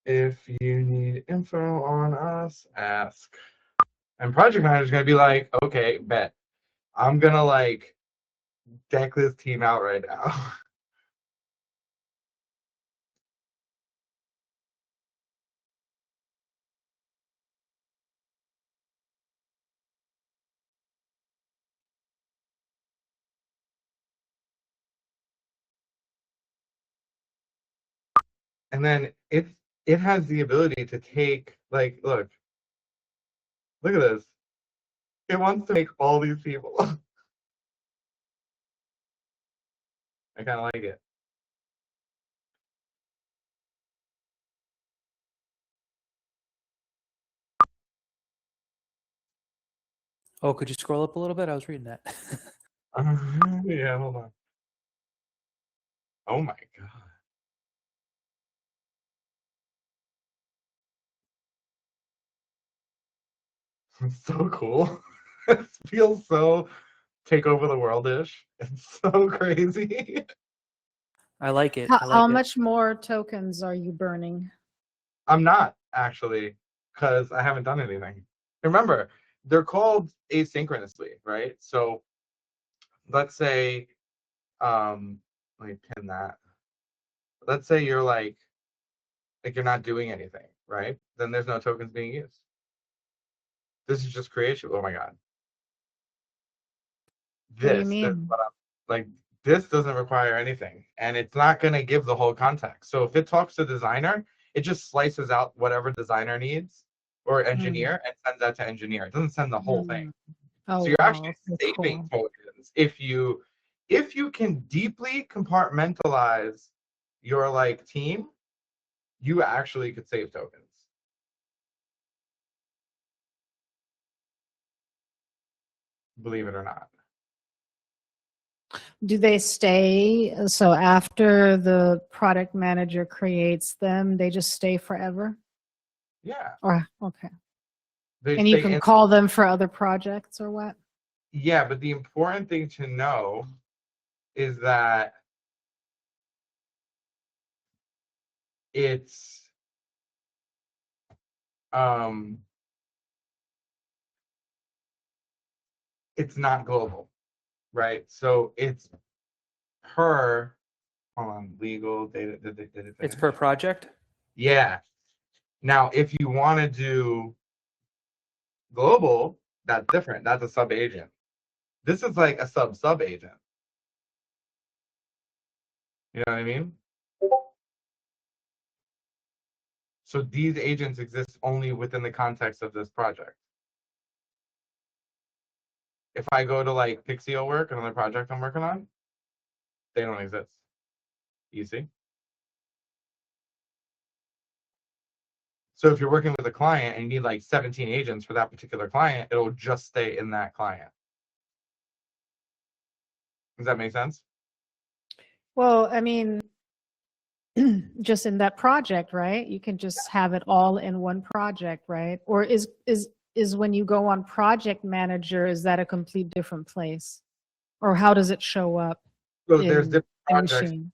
A: If you need info on us, ask. And project manager's gonna be like, okay, bet. I'm gonna like deck this team out right now. And then it has the ability to take like look at this. It wants to make all these people. I kind of like it.
D: Oh, could you scroll up a little bit? I was reading that.
A: Yeah, hold on. Oh my god. It's so cool. It feels so take over the world-ish. It's so crazy.
D: I like it.
C: How,
D: I
C: how
D: like it.
C: much more tokens are you burning?
A: I'm not actually, because I haven't done anything. Remember, they're called asynchronously, right? So let's say, let me pin that. Let's say you're like you're not doing anything, right? Then there's no tokens being used. This is just creation. Oh my god.
C: What do you
A: This is
C: mean?
A: what I'm like. This doesn't require anything, and it's not going to give the whole context. So if it talks to designer, it just slices out whatever designer needs or
C: Mm,
A: engineer and sends that to engineer. It doesn't send the whole thing.
C: mm. Oh,
A: So you're
C: wow.
A: actually
C: Okay,
A: saving
C: cool.
A: tokens if you can deeply compartmentalize your like team, you actually could save tokens. Believe it or not.
C: Do they stay? So after the product manager creates them, they just stay forever?
A: Yeah.
C: Or, okay.
A: They
C: And you
A: stay
C: can
A: in
C: call them for other projects or what?
A: Yeah, but the important thing to know is that it's um it's not global, right? So it's per, hold on, legal data, did it
D: It's
A: finish?
D: per project.
A: Yeah. Now, if you want to do global, that's different. That's a sub agent. This is like a sub agent. You know what I mean? So these agents exist only within the context of this project. If I go to like Pixio work, another project I'm working on, they don't exist. You see? So if you're working with a client and you need like 17 agents for that particular client, it'll just stay in that client. Does that make sense?
C: Well, I mean, just in that project, right? You can just have it all in one project, right? Or is when you go on project manager, is that a complete different place? Or how does it show up
A: So there's
C: in
A: different
C: the
A: projects.
C: machine?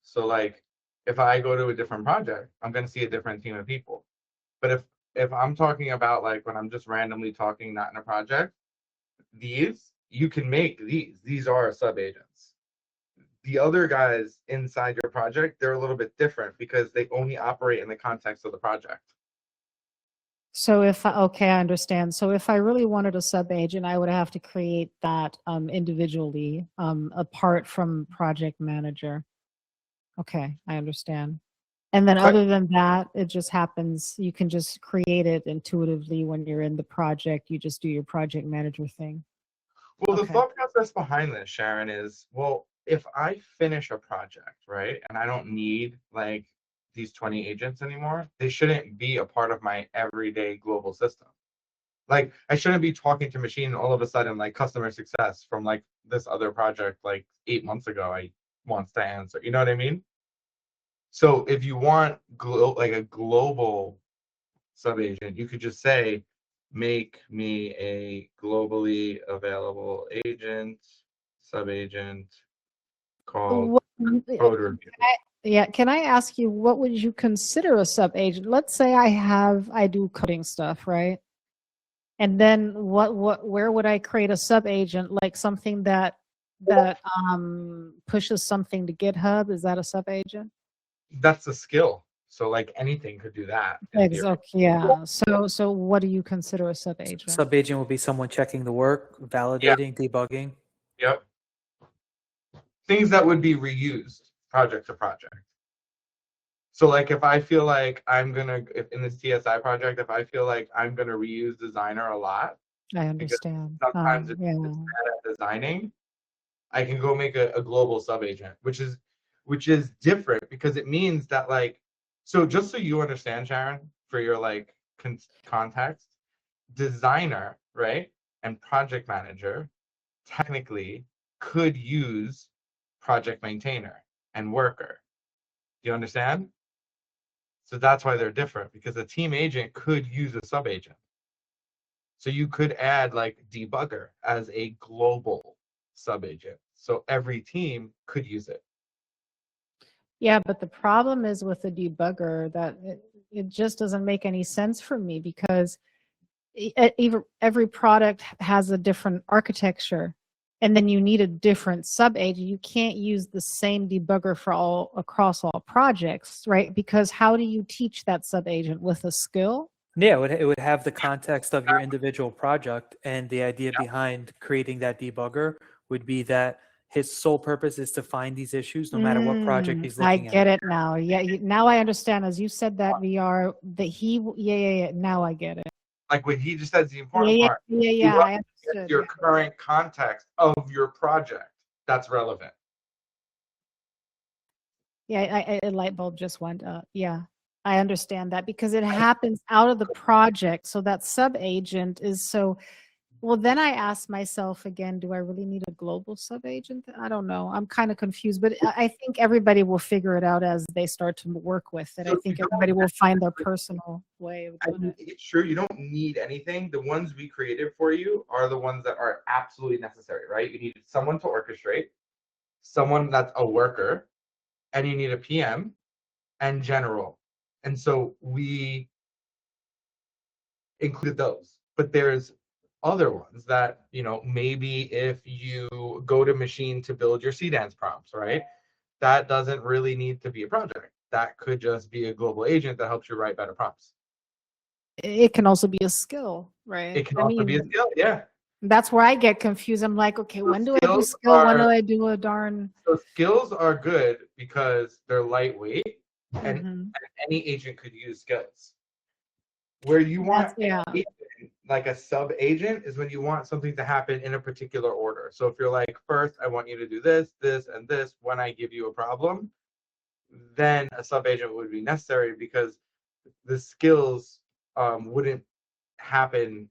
A: So like if I go to a different project, I'm going to see a different team of people. But if I'm talking about like when I'm just randomly talking, not in a project, these you can make these are sub agents. The other guys inside your project, they're a little bit different because they only operate in the context of the project.
C: So okay, I understand. So if I really wanted a sub agent, I would have to create that individually, apart from project manager. Okay, I understand. And then
A: But
C: other than that, it just happens, you can just create it intuitively when you're in the project. You just do your project manager thing.
A: well, the
C: Okay.
A: thought process behind this, Sharon, is well, if I finish a project, right, and I don't need like these 20 agents anymore, they shouldn't be a part of my everyday global system. Like I shouldn't be talking to machine all of a sudden like customer success from like this other project like 8 months ago I wants to answer. You know what I mean? So if you want like a global sub agent, you could just say, make me a globally available agent, sub agent called
C: What,
A: code review.
C: yeah, can I ask you, what would you consider a sub agent? Let's say I do coding stuff, right? And then where would I create a sub agent, like something that pushes something to GitHub? Is that a sub agent?
A: That's a skill. So like anything could do that in theory.
C: Exactly. Yeah. So what do you consider a sub agent?
D: Sub agent will be someone checking the work,
A: Yeah.
D: validating, debugging.
A: Yep. Things that would be reused project to project. So like if I feel like if in this TSI project, if I feel like I'm gonna reuse designer a lot,
C: I
A: because
C: understand.
A: sometimes it's
C: Yeah.
A: bad at designing, I can go make a global sub agent, which is different because it means that like, so just so you understand, Sharon, for your like context, designer, right, and project manager technically could use project maintainer and worker. Do you understand? So that's why they're different, because a team agent could use a sub agent. So you could add like debugger as a global sub agent. So every team could use it.
C: Yeah, but the problem is with the debugger that it just doesn't make any sense for me, because every product has a different architecture, and then you need a different sub agent. You can't use the same debugger for all across all projects, right? Because how do you teach that sub agent? With a skill?
D: Yeah, it would have the context of your individual project, and the idea behind creating that debugger would be that his sole purpose is to find these issues no matter what project he's
C: I
D: looking
C: get
D: at.
C: it now. Yeah, now I understand. As you said that VR, yeah. Now I get it.
A: Like what he just said is the
C: Yeah,
A: important
C: yeah,
A: part.
C: yeah,
A: You
C: yeah.
A: have
C: I
A: to get
C: understood.
A: your current context of your project. That's relevant.
C: Yeah, a light bulb just went up. Yeah, I understand that, because it happens out of the project. So that sub agent is so Well, then I asked myself again, do I really need a global sub-agent? I don't know. I'm kind of confused, but I think everybody will figure it out as they start to work with it.
A: So
C: I
A: you
C: think
A: don't
C: everybody will find their personal way of
A: I
C: doing
A: mean,
C: it.
A: it's true. You don't need anything. The ones we created for you are the ones that are absolutely necessary, right? You need someone to orchestrate, someone that's a worker, and you need a PM and general. And so we included those. But there's other ones that, maybe if you go to machine to build your CDANS prompts, right? That doesn't really need to be a project. That could just be a global agent that helps you write better prompts.
C: It can also be a skill, right?
A: It can
C: I
A: also be a
C: mean,
A: skill, yeah.
C: that's where I get confused. I'm like, okay,
A: So
C: when do I do
A: skills
C: skill? When do
A: are
C: I do a darn?
A: so skills are good because they're lightweight, and
C: Mhm.
A: any agent could use skills. Where you want
C: Yeah.
A: an agent, like a sub agent, is when you want something to happen in a particular order. So if you're like, first, I want you to do this, this, and this when I give you a problem, then a sub agent would be necessary because the skills wouldn't happen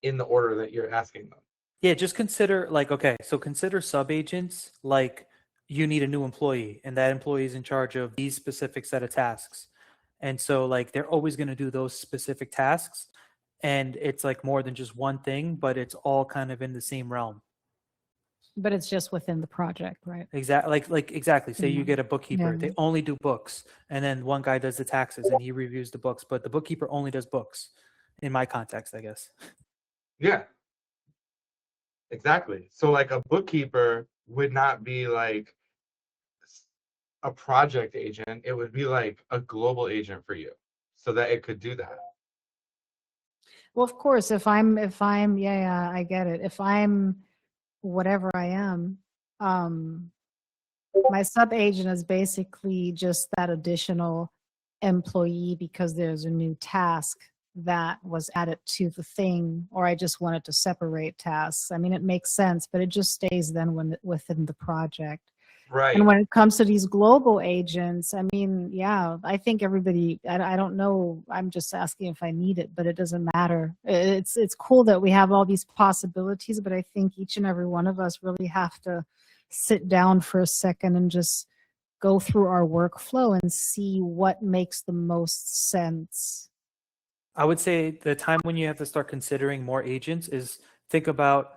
A: in the order that you're asking them.
D: Yeah, just consider like, okay, so consider sub-agents like you need a new employee and that employee is in charge of these specific set of tasks. And so like they're always going to do those specific tasks, and it's like more than just one thing, but it's all kind of in the same realm.
C: But it's just within the project, right?
D: Exactly. Like exactly. Say you
C: Mhm.
D: get a bookkeeper,
C: Yeah.
D: they only do books, and then one guy does the taxes and he reviews the books, but the bookkeeper only does books in my context, I guess.
A: Yeah, exactly. So like a bookkeeper would not be like a project agent, it would be like a global agent for you so that it could do that.
C: Well, of course, yeah, I get it. If I'm whatever I am, um, my sub agent is basically just that additional employee because there's a new task that was added to the thing, or I just wanted to separate tasks. I mean, it makes sense, but it just stays then within the project. And
A: Right.
C: when it comes to these global agents, I mean, yeah, I think everybody, I don't know, I'm just asking if I need it, but it doesn't matter. It's cool that we have all these possibilities, but I think each and every one of us really have to sit down for a second and just go through our workflow and see what makes the most sense.
D: I would say the time when you have to start considering more agents is think about,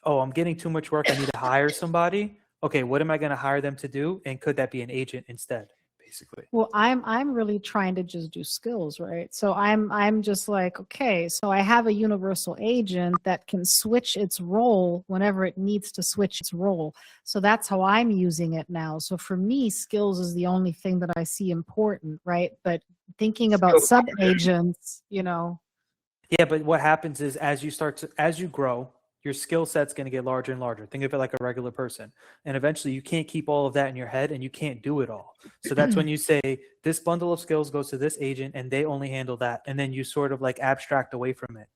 D: oh, I'm getting too much work. I need to hire somebody. Okay, what am I going to hire them to do? And could that be an agent instead, basically?
C: Well, I'm really trying to just do skills, right? So I'm just like, okay, so I have a universal agent that can switch its role whenever it needs to switch its role. So that's how I'm using it now. So for me, skills is the only thing that I see important, right? But thinking about
A: Skills.
C: sub agents, you know.
D: Yeah, but what happens is as you grow, your skill set's going to get larger and larger. Think of it like a regular person. And eventually you can't keep all of that in your head and you can't do it all. So that's when you say this bundle of skills goes to this agent and they only handle that. And then you sort of like abstract away from it.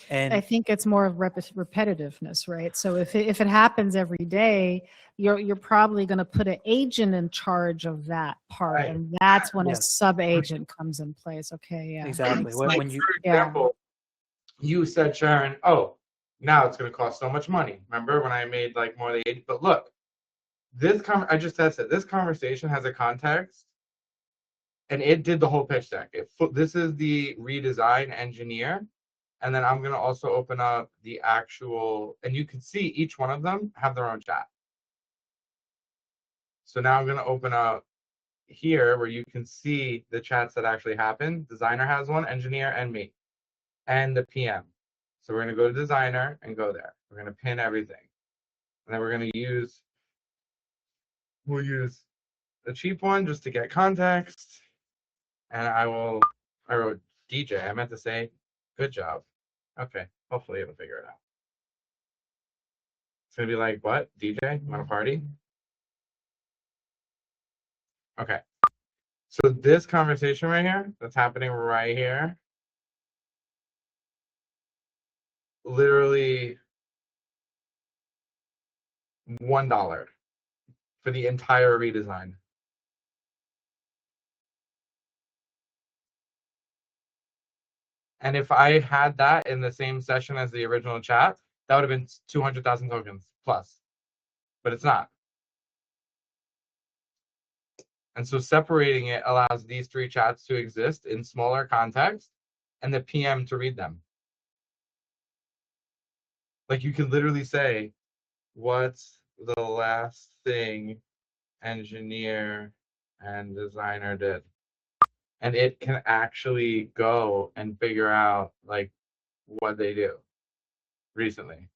C: I
D: And
C: think it's more of repetitiveness, right? So if it happens every day, you're probably going to put an agent in charge of that part,
A: Right.
C: and that's when a
D: yes,
C: sub agent comes in place. Okay, yeah,
D: exactly.
C: makes
D: When,
C: sense.
A: Like,
D: when you,
A: for example, you said, Sharon, oh, now it's going to cost so much money. Remember when I made like more than 80? But look, I just tested this conversation has a context, and it did the whole pitch deck. This is the redesign engineer, and then I'm going to also open up the actual, and you can see each one of them have their own chat. So now I'm going to open up here where you can see the chats that actually happen. Designer has one, engineer, and me, and the PM. So we're going to go to designer and go there. We're going to pin everything. And then we'll use the cheap one just to get context. And I wrote DJ. I meant to say good job. Okay, hopefully it'll figure it out. It's going to be like, what? DJ? Want to party? Okay. So this conversation right here, that's happening right here, literally $1 for the entire redesign. And if I had that in the same session as the original chat, that would have been 200,000 tokens plus. But it's not. And so separating it allows these 3 chats to exist in smaller context and the PM to read them. Like you can literally say, what's the last thing engineer and designer did? And it can actually go and figure out like what they do recently.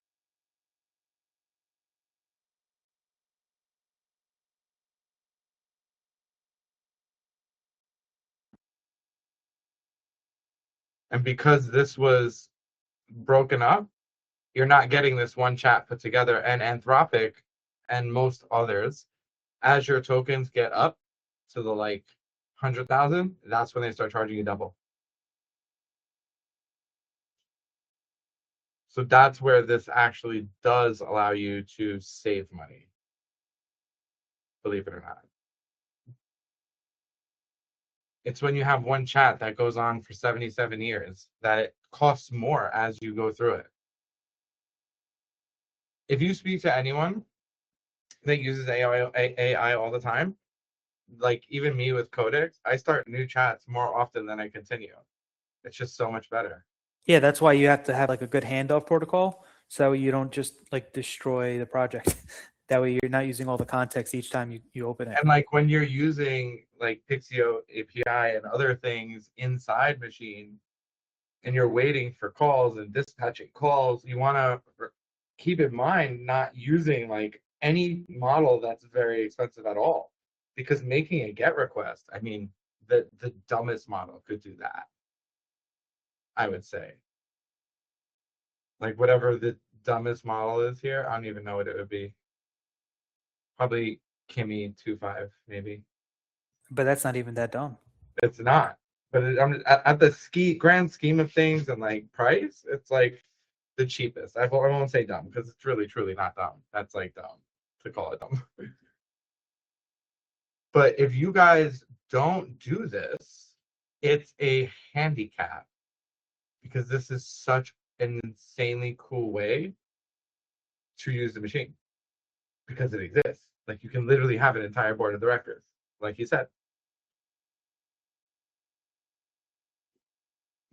A: And because this was broken up, you're not getting this one chat put together. And Anthropic and most others, as your tokens get up to the like 100,000, that's when they start charging you double. So that's where this actually does allow you to save money, believe it or not. It's when you have one chat that goes on for 77 years that it costs more as you go through it. If you speak to anyone that uses AI all the time, like even me with Codex, I start new chats more often than I continue. It's just so much better.
D: Yeah, that's why you have to have like a good handoff protocol, so you don't just like destroy the project. That way you're not using all the context each time you open it.
A: And like when you're using like Pixio API and other things inside Machine, and you're waiting for calls and dispatching calls, you want to keep in mind not using like any model that's very expensive at all, because making a GET request, I mean, the dumbest model could do that, I would say. Like whatever the dumbest model is here, I don't even know what it would be. Probably Kimi 2.5 maybe.
D: But that's not even that dumb.
A: It's not. But at the grand scheme of things and like price, it's like the cheapest. I won't say dumb because it's really truly not dumb. That's like dumb to call it dumb. But if you guys don't do this, it's a handicap, because this is such an insanely cool way to use the machine, because it exists. Like you can literally have an entire board of directors, like you said.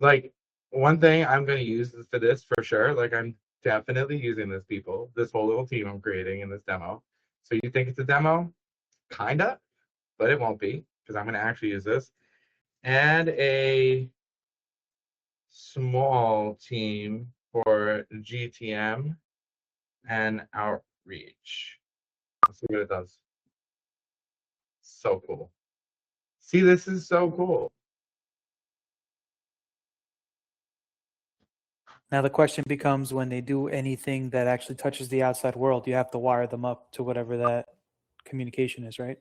A: Like one thing I'm going to use for this for sure. Like I'm definitely using this whole little team I'm creating in this demo. So you think it's a demo? Kinda, but it won't be, because I'm going to actually use this. And a small team for GTM and outreach. Let's see what it does. So cool. See, this is so cool.
D: Now the question becomes, when they do anything that actually touches the outside world, you have to wire them up to whatever that communication is, right?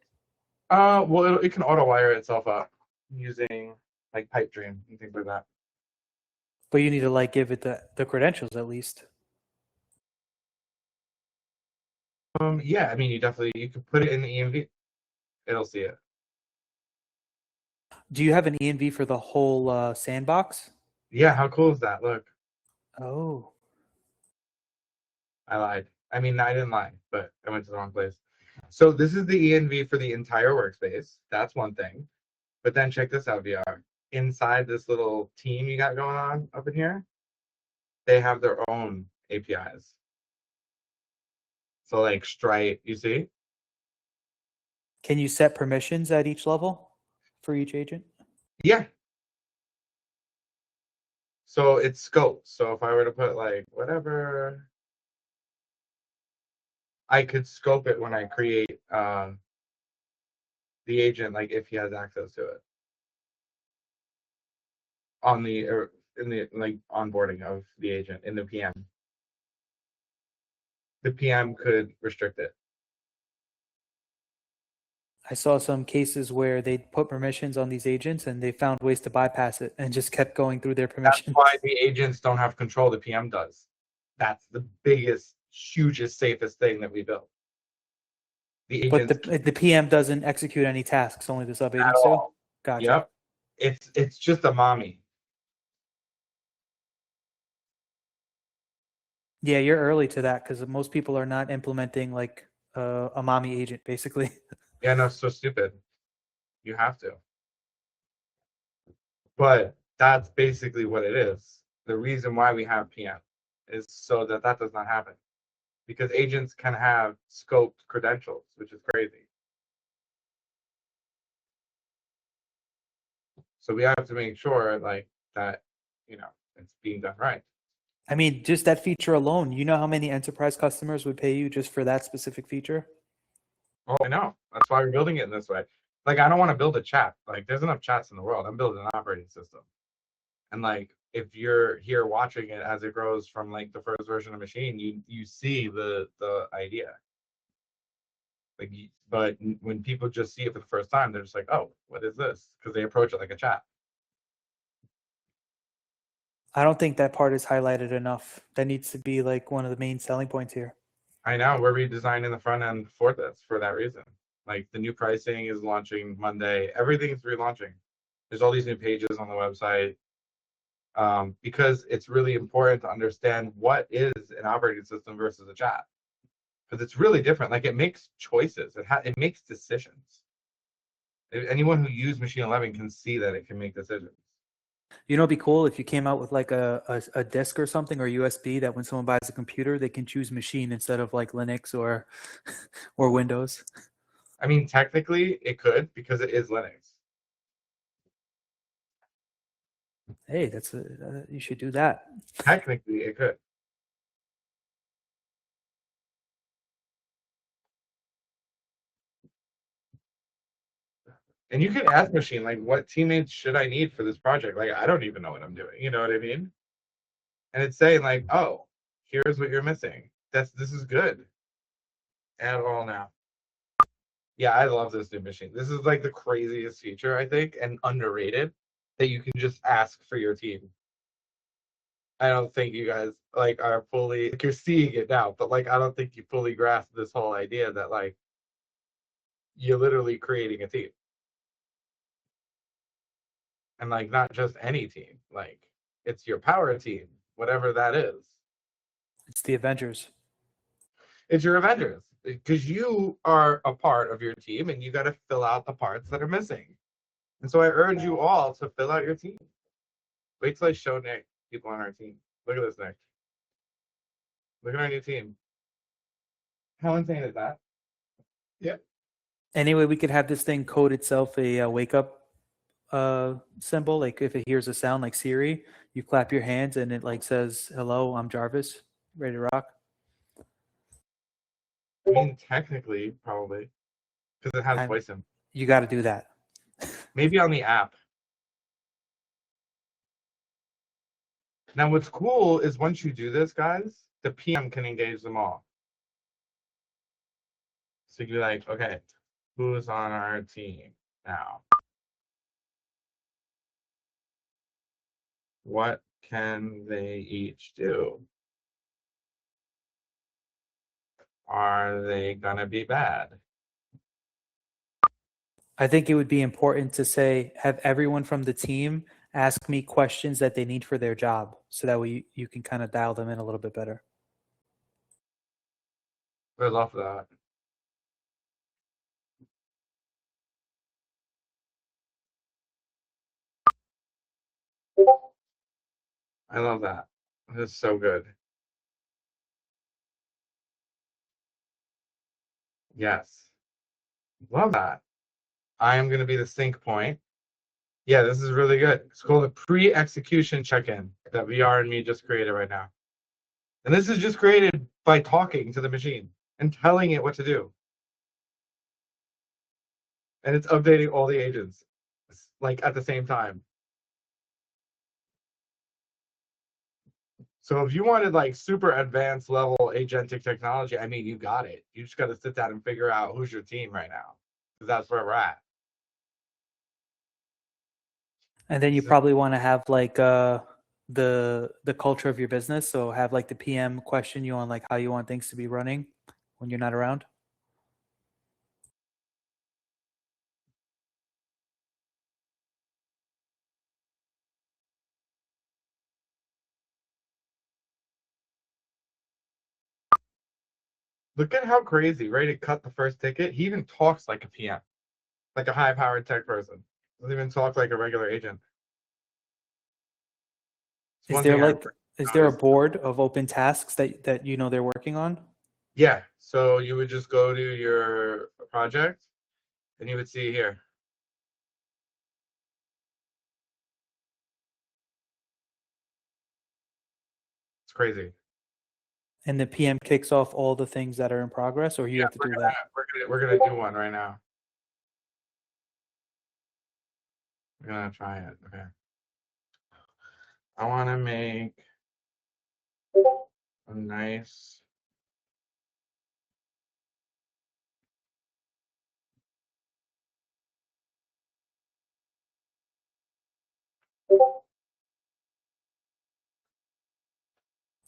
A: Well, it can auto wire itself up using like pipe dream and things like that.
D: But you need to like give it the credentials at least.
A: Yeah, I mean, you can put it in the EMV. It'll see it.
D: Do you have an ENV for the whole sandbox?
A: Yeah, how cool is that? Look,
D: Oh,
A: I lied. I mean, I didn't lie, but I went to the wrong place. So this is the ENV for the entire workspace. That's one thing. But then check this out, VR. Inside this little team you got going on up in here, they have their own APIs. So like Stripe, you see?
D: can you set permissions at each level for each agent?
A: Yeah. So it's scoped. So if I were to put like whatever, I could scope it when I create the agent, like if he has access to it on the in the like onboarding of the agent in the PM. The PM could restrict it.
D: I saw some cases where they put permissions on these agents and they found ways to bypass it and just kept going through their
A: That's
D: permissions.
A: why the agents don't have control. The PM does. That's the biggest, hugest, safest thing that we built. The
D: But
A: agents
D: the PM doesn't execute any tasks, only the sub
A: at
D: agents do?
A: all.
D: Gotcha.
A: Yep. It's just a mommy.
D: Yeah, you're early to that because most people are not implementing like a mommy agent, basically.
A: Yeah, no, it's so stupid. You have to. But that's basically what it is. The reason why we have PM is so that that does not happen. Because agents can have scoped credentials, which is crazy. So we have to make sure like that, you know, it's being done right.
D: I mean, just that feature alone, you know how many enterprise customers would pay you just for that specific feature?
A: Oh, I know. That's why we're building it in this way. Like, I don't want to build a chat. Like, there's enough chats in the world. I'm building an operating system. And like, if you're here watching it as it grows from like the first version of machine, you see the idea. Like, but when people just see it for the first time, they're just like, oh, what is this? Because they approach it like a chat.
D: I don't think that part is highlighted enough. That needs to be like one of the main selling points here.
A: I know we're redesigning the front end for this for that reason. Like the new pricing is launching Monday. Everything's relaunching. There's all these new pages on the website because it's really important to understand what is an operating system versus a chat because it's really different. Like it makes choices. It makes decisions. Anyone who used Machine 11 can see that it can make decisions.
D: You know, it'd be cool if you came out with like a disk or something or USB that when someone buys a computer, they can choose machine instead of like Linux or or Windows.
A: I mean, technically, it could because it is Linux.
D: Hey, you should do that.
A: Technically, it could. And you can ask machine like, what teammates should I need for this project? Like, I don't even know what I'm doing. You know what I mean? And it's saying like, oh, here's what you're missing. This is good. Add all now. Yeah, I love this new machine. This is like the craziest feature I think, and underrated that you can just ask for your team. I don't think you guys like are fully like, you're seeing it now, but like I don't think you fully grasp this whole idea that like you're literally creating a team. And like not just any team, like it's your power team, whatever that is.
D: It's the Avengers.
A: It's your Avengers because you are a part of your team and you got to fill out the parts that are missing. And so I urge you all to fill out your team. Wait till I show Nick people on our team. Look at this, Nick. Look at our new team. How insane is that? Yep.
D: Anyway, we could have this thing code itself a wake up symbol. Like if it hears a sound like Siri, you clap your hands and it like says, "Hello, I'm Jarvis, ready to rock."
A: I mean, technically, probably because it has voice in.
D: You got to do that.
A: Maybe on the app. Now, what's cool is once you do this, guys, the PM can engage them all. So you'd be like, okay, who's on our team now? What can they each do? Are they gonna be bad?
D: I think it would be important to say, have everyone from the team ask me questions that they need for their job, so that way you can kind of dial them in a little bit better.
A: I love that. I love that. This is so good. Yes. Love that. I am going to be the sync point. Yeah, this is really good. It's called a pre-execution check-in that VR and me just created right now. And this is just created by talking to the machine and telling it what to do. And it's updating all the agents like at the same time. So if you wanted like super advanced level agentic technology, I mean, you got it. You just got to sit down and figure out who's your team right now, because that's where we're at.
D: And then you probably want to have like the culture of your business. So have like the PM question you on like how you want things to be running when you're not around.
A: Look at how crazy. Ready to cut the first ticket. He even talks like a PM, like a high-powered tech person. Doesn't even talk like a regular agent. It's
D: Is
A: one
D: there
A: thing I
D: like, is there a
A: noticed.
D: board of open tasks that you know they're working on?
A: Yeah. So you would just go to your project, and you would see here. It's crazy.
D: And the PM kicks off all the things that are in progress, or you
A: Yeah,
D: have to do that?
A: we're gonna do one right now. We're gonna try it. Okay. I want to make a nice.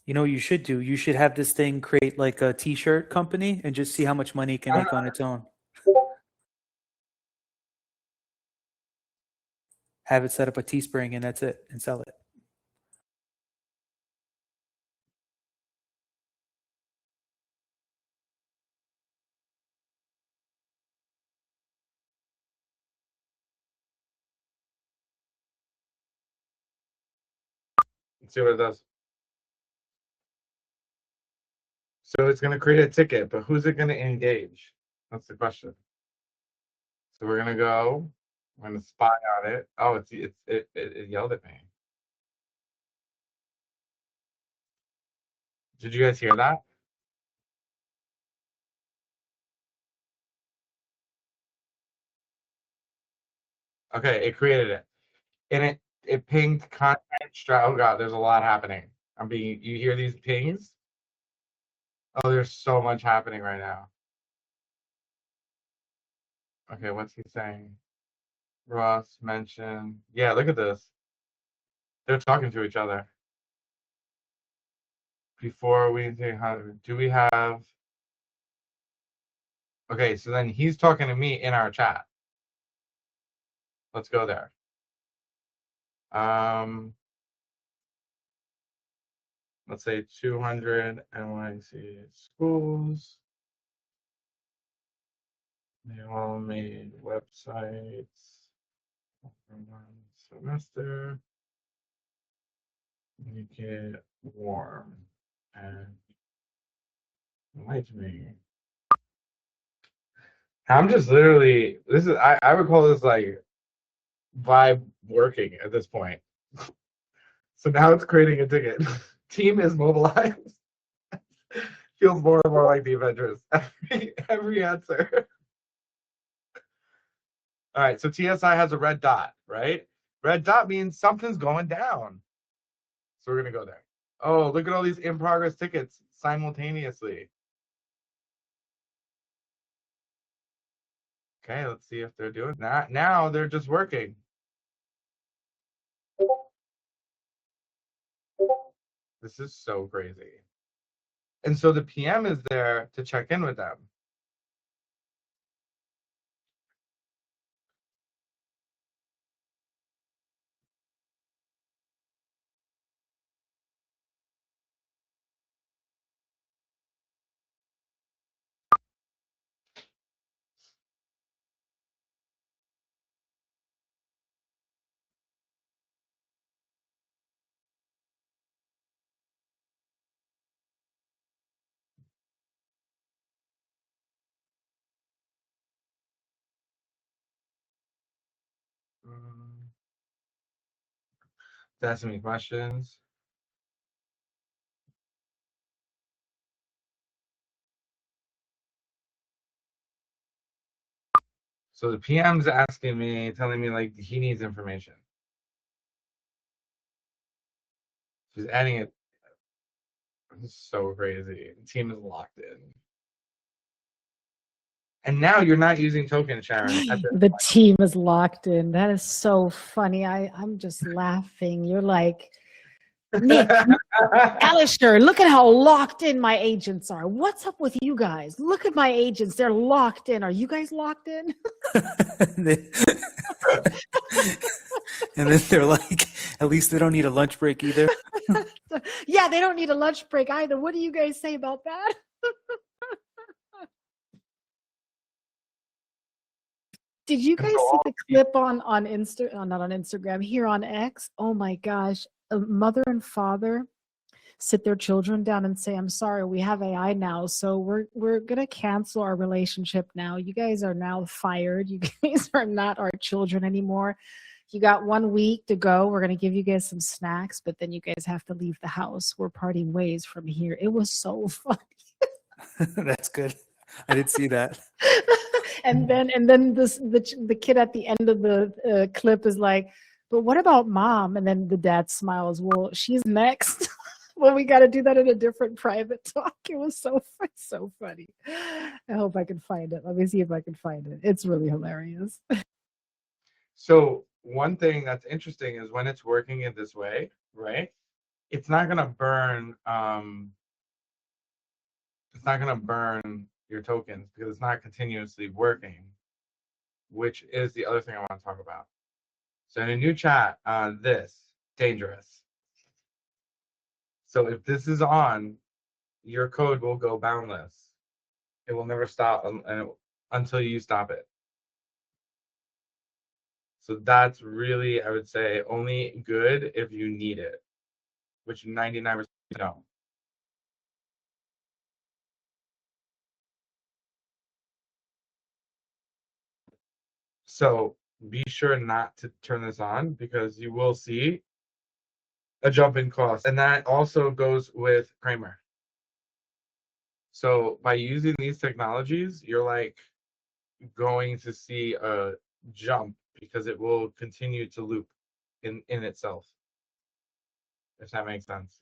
D: You know what you should do? You should have this thing create like a t-shirt company and just see how much money it can make on its own. Have it set up a Teespring and that's it, and sell it.
A: Let's see what it does. So it's gonna create a ticket, but who's it gonna engage? That's the question. So we're gonna go. We're gonna spy on it. Oh, it yelled at me. Did you guys hear that? Okay, it created it, and it pinged content. Oh god, there's a lot happening. You hear these pings? Oh, there's so much happening right now. Okay, what's he saying? Ross mentioned. Yeah, look at this. They're talking to each other. Before we say how do we have. Okay, so then he's talking to me in our chat. Let's go there. Let's say 200 NYC schools. They all made websites for one semester. Make it warm and enlightening. I'm just literally, I would call this like vibe working at this point. So now it's creating a ticket. Team is mobilized. Feels more and more like the Avengers. Every answer. All right, so TSI has a red dot, right? Red dot means something's going down. So we're gonna go there. Oh, look at all these in progress tickets simultaneously. Okay, let's see if they're doing that. Now they're just working. This is so crazy. And so the PM is there to check in with them. Asking me questions. So the PM's asking me, telling me like he needs information. She's adding it. This is so crazy. The team is locked in. And now you're not using token, Sharon.
C: The team is locked in. That is so funny. I'm just laughing. You're like, Nick, Alistair, look at how locked in my agents are. What's up with you guys? Look at my agents. They're locked in. Are you guys locked in?
D: And then they're like, at least they don't need a lunch break either.
C: Yeah, they don't need a lunch break either. What do you guys say about that? Did you
A: And
C: guys
A: so
C: see
A: all
C: the clip on not on Instagram, here on X? Oh my gosh. A mother and father sit their children down and say, "I'm sorry, we have AI now, so we're gonna cancel our relationship now. You guys are now fired. You guys are not our children anymore. You got 1 week to go. We're gonna give you guys some snacks, but then you guys have to leave the house. We're parting ways from here." It was so fun.
D: That's good. I did see that.
C: And then the kid at the end of the clip is like, "But what about mom?" And then the dad smiles. "Well, she's next." Well, we got to do that in a different private talk. It was so funny. I hope I can find it. Let me see if I can find it. It's really hilarious.
A: So one thing that's interesting is when it's working in this way, right? It's not gonna burn. It's not gonna burn your tokens because it's not continuously working, which is the other thing I want to talk about. So in a new chat, this dangerous. So if this is on, your code will go boundless. It will never stop until you stop it. So that's really, I would say, only good if you need it, which 99% don't. So be sure not to turn this on because you will see a jump in cost. And that also goes with Kramer. So by using these technologies, you're like going to see a jump because it will continue to loop in itself, if that makes sense.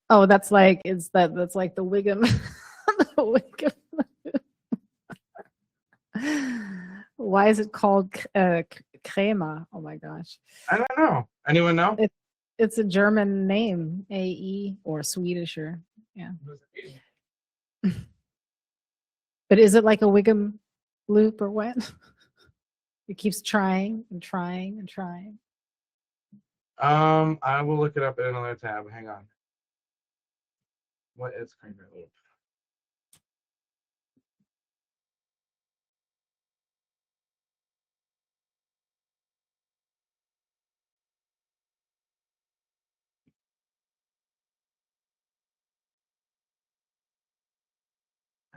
C: Oh, that's like that's like the Wiggum. The Wiggum. Why is it called crema? Oh my gosh.
A: I don't know. Anyone know?
C: It's a German name, AE, or Swedish, or yeah. But is it like a Wiggum loop or what? It keeps trying and trying and trying.
A: I will look it up in another tab. Hang on. What is Kramer loop?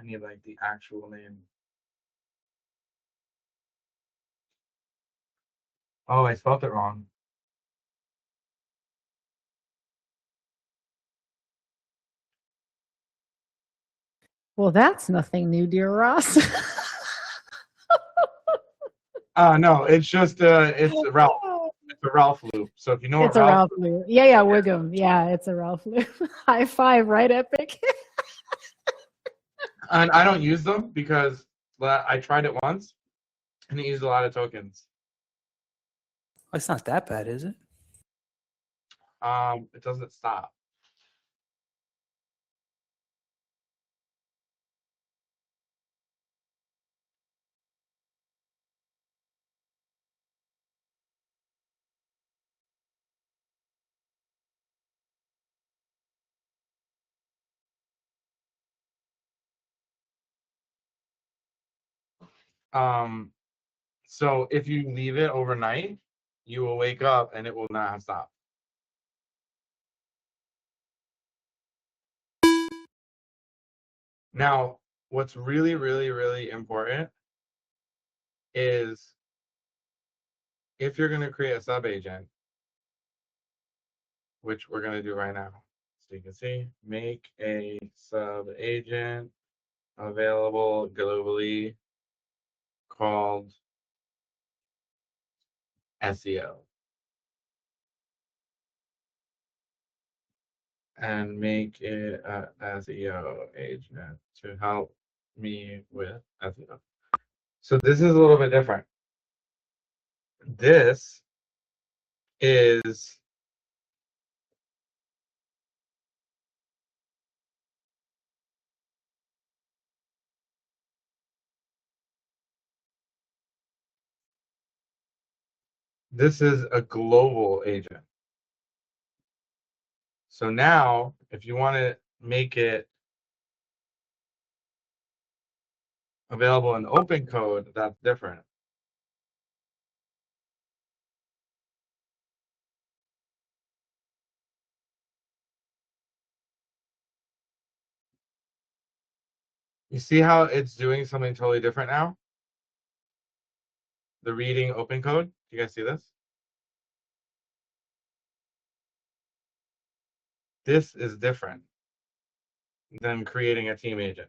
A: I need like the actual name. Oh, I spelled it wrong.
C: Well, that's nothing new, dear Ross.
A: No, it's just it's Ralph. It's a Ralph loop. So if you know what
C: It's a
A: Ralph
C: Ralph loop. Yeah, Wiggum. Yeah, it's a Ralph loop. High five, right, Epic?
A: and I don't use them because I tried it once and it used a lot of tokens.
D: It's not that bad, is it?
A: It doesn't stop. So if you leave it overnight, you will wake up and it will not have stopped. Now, what's really, really, really important is if you're going to create a sub agent, which we're going to do right now. So you can see, make a sub agent available globally called SEO. And make it an SEO agent to help me with SEO. So this is a little bit different. This is a global agent. So now, if you want to make it available in open code, that's different. You see how it's doing something totally different now? The reading open code. Do you guys see this? This is different than creating a team agent.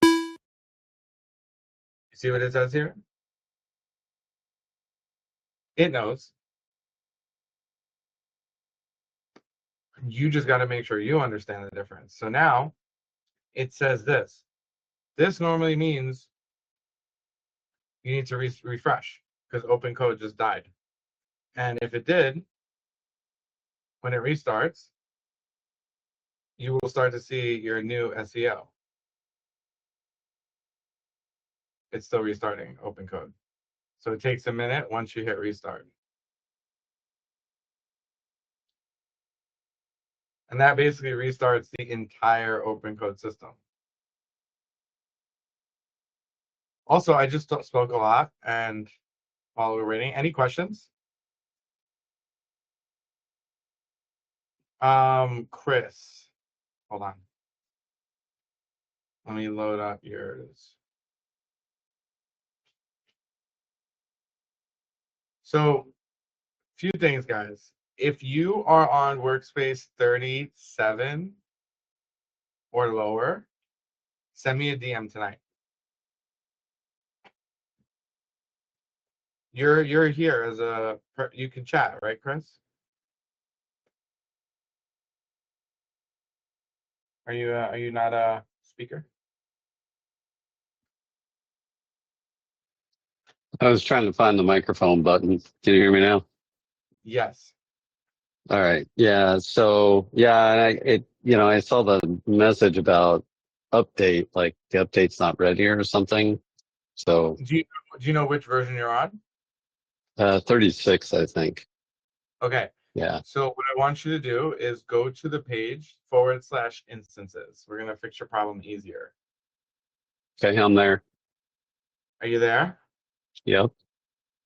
A: You see what it says here? It knows. You just got to make sure you understand the difference. So now it says this. This normally means you need to refresh because open code just died. And if it did, when it restarts, you will start to see your new SEO. It's still restarting open code. So it takes a minute once you hit restart. And that basically restarts the entire open code system. Also, I just spoke a lot, and while we're waiting, any questions? Chris, hold on. Let me load up yours. So, few things, guys. If you are on workspace 37 or lower, send me a DM tonight. You're here as a you can chat, right, Chris? Are you not a speaker?
F: I was trying to find the microphone button. Can you hear me now?
A: Yes.
F: All right. Yeah. So yeah, I saw the message about update, like the update's not ready or something. So
A: Do you know which version you're on?
F: 36, I think.
A: Okay.
F: Yeah.
A: So what I want you to do is go to the page /instances. We're gonna fix your problem easier.
F: Okay, I'm there.
A: Are you there?
F: Yep.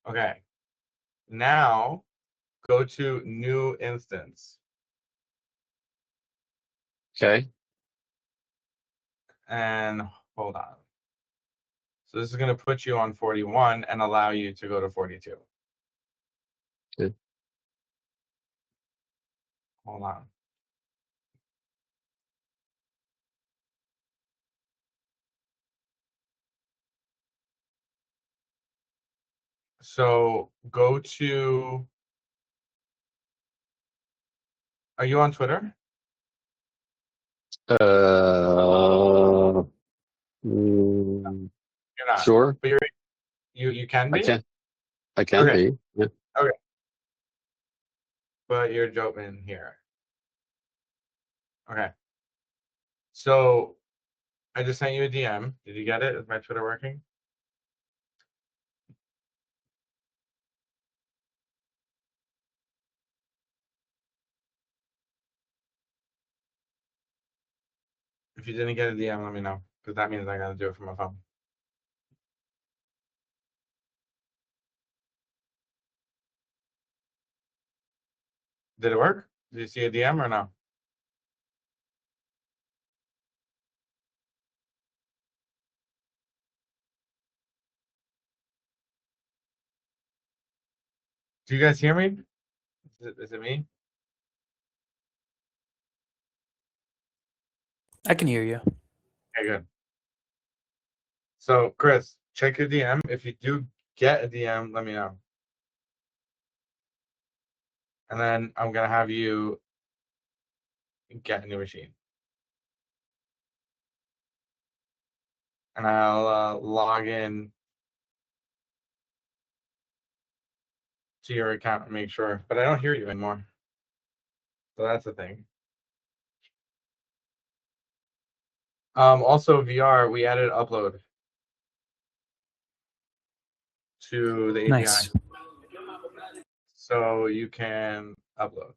A: Okay. Now go to new instance
F: Okay.
A: and hold on. So this is gonna put you on 41 and allow you to go to 42.
F: Good.
A: Hold on. So go to, are you on Twitter?
F: Mm,
A: You're not.
F: sure.
A: But you can
F: I
A: be?
F: can. I can
A: Okay.
F: be. Yeah.
A: Okay. But you're Jotman here. Okay. So I just sent you a DM. Did you get it? Is my Twitter working? If you didn't get a DM, let me know, because that means I gotta do it from my phone. Did it work? Did you see a DM or no? Do you guys hear me? Is it me?
D: I can hear you.
A: Okay, good. So, Chris, check your DM. If you do get a DM, let me know. And then I'm gonna have you get a new machine. And I'll log in to your account and make sure. But I don't hear you anymore. So that's the thing. Also, VR, we added upload to the API.
D: Nice.
A: So you can upload.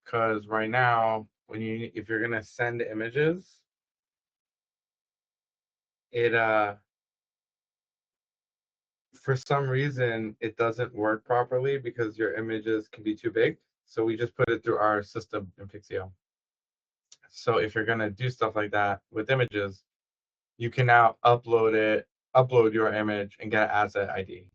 A: Because right now, if you're gonna send images, it for some reason it doesn't work properly because your images can be too big. So we just put it through our system in Pixio. So if you're gonna do stuff like that with images, you can now upload your image and get an asset ID.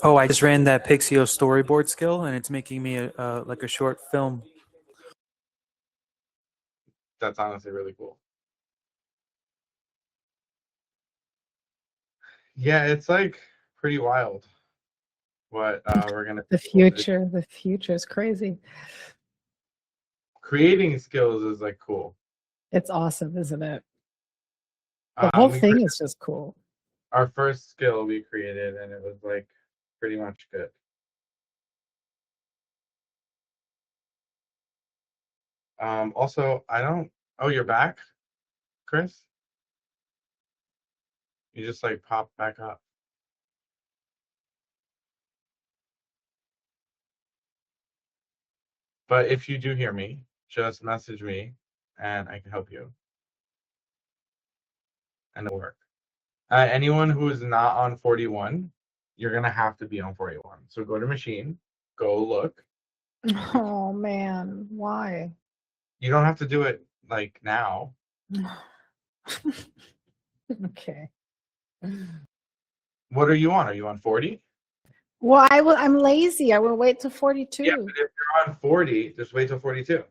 D: Oh, I just ran that Pixio storyboard skill, and it's making me like a short film.
A: That's honestly really cool. Yeah, it's like pretty wild what we're gonna
C: The
A: be able to do.
C: future is crazy.
A: Creating skills is like cool.
C: It's awesome, isn't it? The whole thing is just cool.
A: Our first skill we created, and it was like pretty much good. Also, I don't. Oh, you're back, Chris? You just like popped back up. But if you do hear me, just message me and I can help you. And it'll work. Anyone who is not on 41, you're going to have to be on 41. So go to machine, go look.
C: Oh man, why?
A: You don't have to do it like now.
C: Okay.
A: What are you on? Are you on 40?
C: Well, I'm lazy. I will wait till 42.
A: Yeah, but if you're on 40, just wait till 42.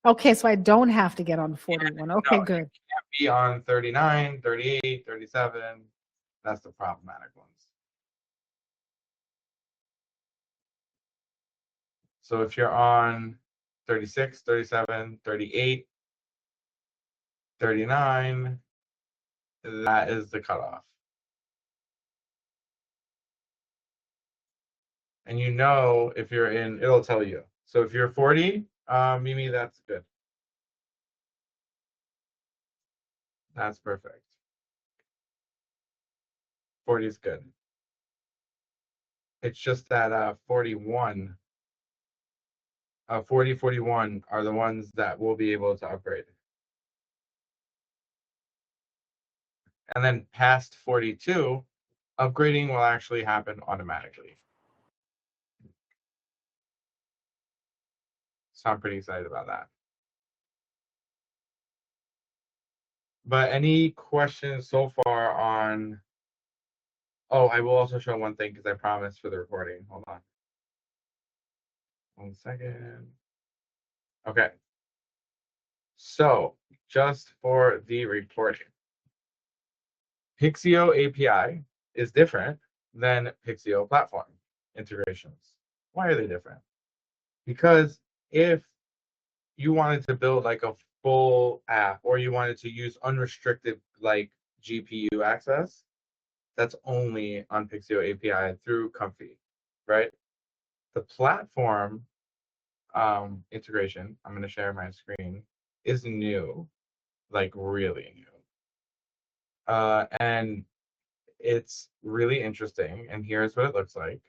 C: Okay, so I don't have to get on 41. Okay,
A: No,
C: good.
A: you can't be on 39, 38, 37. That's the problematic ones. So if you're on 36, 37, 38, 39, that is the cutoff. And you know if you're in, it'll tell you. So if you're 40, Mimi, that's good. That's perfect. 40 is good. It's just that 41, 40, 41 are the ones that will be able to upgrade. And then past 42, upgrading will actually happen automatically. So I'm pretty excited about that. But any questions so far on... Oh, I will also show one thing because I promised for the recording. Hold on. 1 second. Okay. So just for the recording, Pixio API is different than Pixio platform integrations. Why are they different? Because if you wanted to build like a full app or you wanted to use unrestricted like GPU access, that's only on Pixio API through Comfy, right? The platform integration, I'm going to share my screen, is new, like really new. And it's really interesting. And here's what it looks like.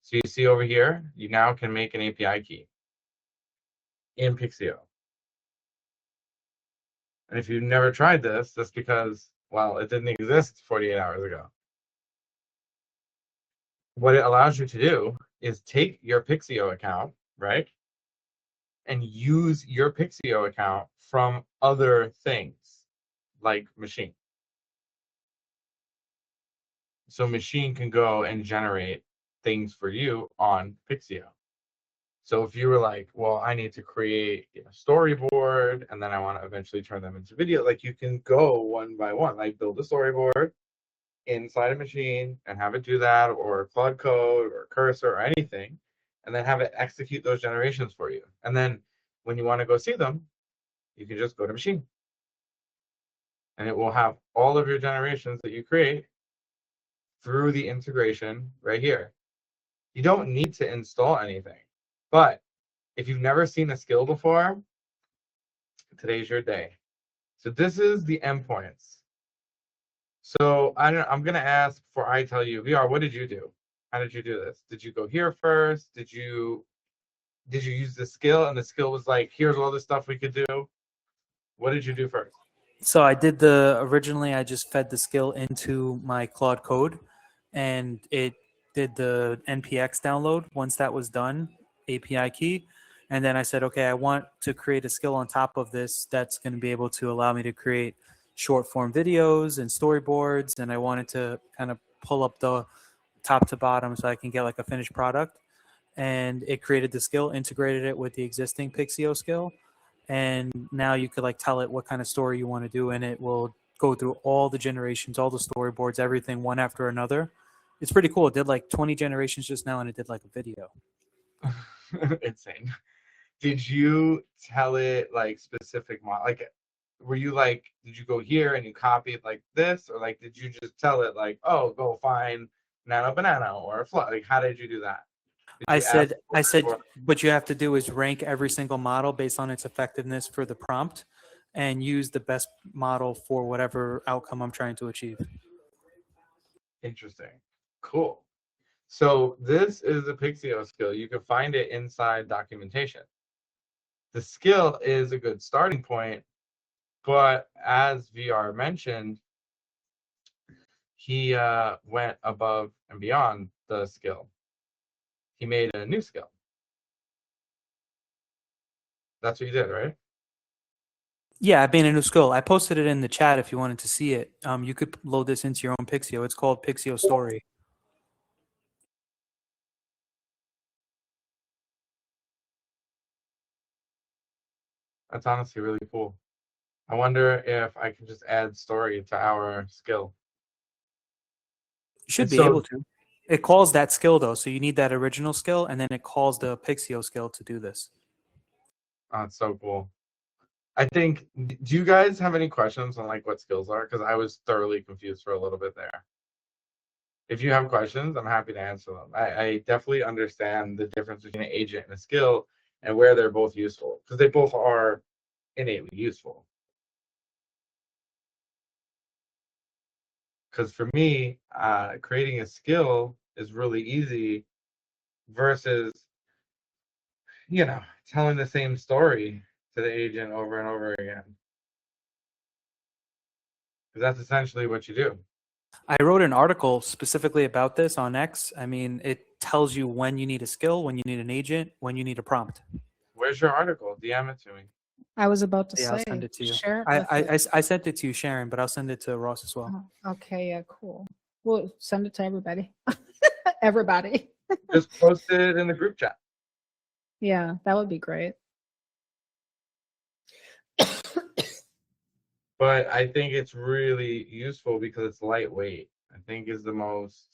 A: So you see over here, you now can make an API key in Pixio. And if you've never tried this, that's because, well, it didn't exist 48 hours ago. What it allows you to do is take your Pixio account, right? And use your Pixio account from other things like Machine. So Machine can go and generate things for you on Pixio. So if you were like, well, I need to create a storyboard and then I want to eventually turn them into video, like you can go one by one, like build a storyboard inside a Machine and have it do that, or Claude Code or Cursor or anything, and then have it execute those generations for you. And then when you want to go see them, you can just go to Machine. And it will have all of your generations that you create through the integration right here. You don't need to install anything. But if you've never seen a skill before, today's your day. So this is the endpoints. So I'm going to ask before I tell you, VR, what did you do? How did you do this? Did you go here first? Did you use the skill and the skill was like, here's all the stuff we could do? What did you do first?
D: So originally I just fed the skill into my Claude code and it did the NPX download. Once that was done, API key. And then I said, okay, I want to create a skill on top of this that's going to be able to allow me to create short form videos and storyboards. And I wanted to kind of pull up the top to bottom so I can get like a finished product. And it created the skill, integrated it with the existing Pixio skill. And now you could like tell it what kind of story you want to do, and it will go through all the generations, all the storyboards, everything one after another. It's pretty cool. It did like 20 generations just now, and it did like a video.
A: Insane. Did you tell it like specific like were you like, did you go here and you copy it like this, or like did you just tell it like, oh, go find nano banana or a fly? Like how did you do that? Did
D: I
A: you ask
D: said,
A: for it, or
D: what you have to do is rank every single model based on its effectiveness for the prompt and use the best model for whatever outcome I'm trying to achieve.
A: interesting. Cool. So this is a Pixio skill. You can find it inside documentation. The skill is a good starting point, but as VR mentioned, he went above and beyond the skill. He made a new skill. That's what you did, right?
D: Yeah, I made a new skill. I posted it in the chat if you wanted to see it. You could load this into your own Pixio. It's called Pixio Story.
A: That's honestly really cool. I wonder if I can just add story to our skill.
D: You should
A: And
D: be
A: so,
D: able to. It calls that skill though, so you need that original skill, and then it calls the Pixio skill to do this.
A: oh, it's so cool. I think, do you guys have any questions on like what skills are? Because I was thoroughly confused for a little bit there. If you have questions, I'm happy to answer them. I definitely understand the difference between an agent and a skill and where they're both useful, because they both are innately useful. Because for me, creating a skill is really easy versus, telling the same story to the agent over and over again. Because that's essentially what you do.
D: I wrote an article specifically about this on X. I mean, it tells you when you need a skill, when you need an agent, when you need a prompt.
A: Where's your article? DM it to me.
C: I was about to
D: Yeah, I'll
C: say,
D: send it to you.
C: share it
D: I,
C: with
D: I,
C: us.
D: I, I sent it to you, Sharon, but I'll send it to Ross as well.
C: Okay, yeah, cool. We'll send it to everybody. Everybody.
A: Just post it in the group chat.
C: Yeah, that would be great.
A: But I think it's really useful because it's lightweight. I think is the most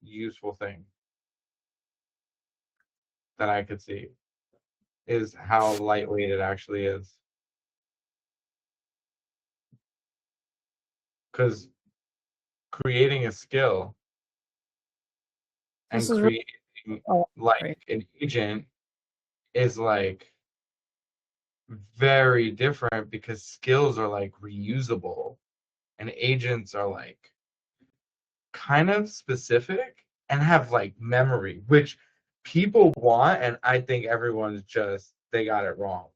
A: useful thing that I could see is how lightweight it actually is. Because creating a skill and
C: This is really
A: creating
C: oh,
A: like
C: great.
A: an agent is like very different because skills are like reusable and agents are like kind of specific and have like memory, which people want, and I think everyone's just they got it wrong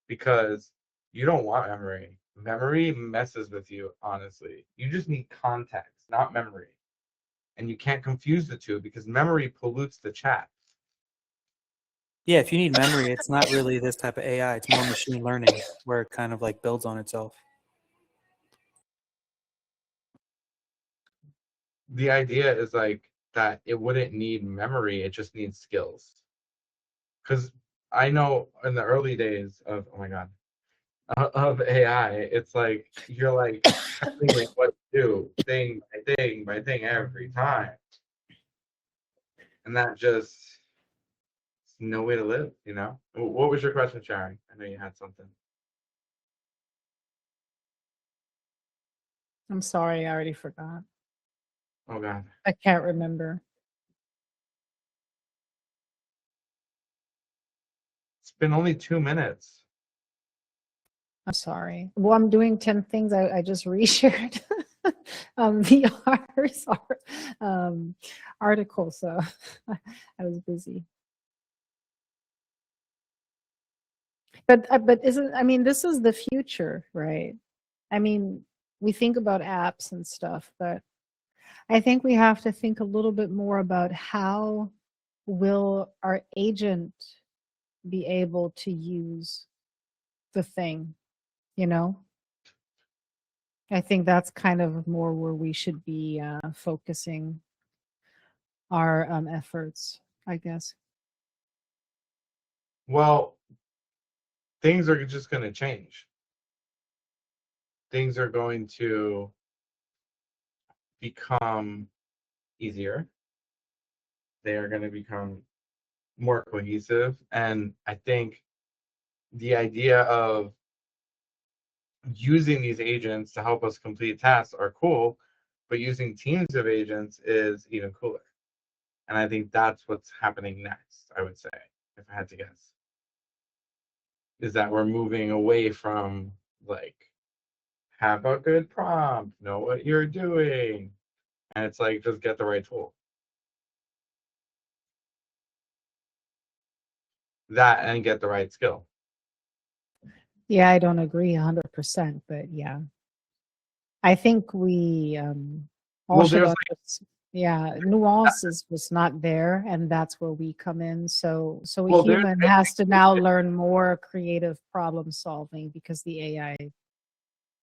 A: because you don't want memory. Memory messes with you, honestly. You just need context, not memory. And you can't confuse the two because memory pollutes the chat.
D: Yeah, if you need memory, it's not really this type of AI. It's more machine learning where it kind of like builds on itself.
A: The idea is like that it wouldn't need memory, it just needs skills. Because I know in the early days of, oh my God, of AI, it's like you're like telling it what to do, thing by thing by thing every time. And that just no way to live, you know? What was your question, Sharon? I know you had something.
C: I'm sorry, I already forgot.
A: Oh God.
C: I can't remember.
A: It's been only 2 minutes.
C: I'm sorry. Well, I'm doing 10 things I just reshared. VR's article, so I was busy. But isn't, I mean, this is the future, right? I mean, we think about apps and stuff, but I think we have to think a little bit more about how will our agent be able to use the thing, you know? I think that's kind of more where we should be focusing our efforts, I guess.
A: Well, things are just going to change. Things are going to become easier. They are going to become more cohesive. And I think the idea of using these agents to help us complete tasks are cool, but using teams of agents is even cooler. And I think that's what's happening next, I would say, if I had to guess. Is that we're moving away from like, have a good prompt, know what you're doing. And it's like, just get the right tool. That and get the right skill.
C: Yeah, I don't agree 100%, but yeah. I think we all
A: Well,
C: should
A: there's
C: yeah, nuance is was not there, and that's where we come in. So a
A: well, there's
C: human has to now learn more creative problem solving because the AI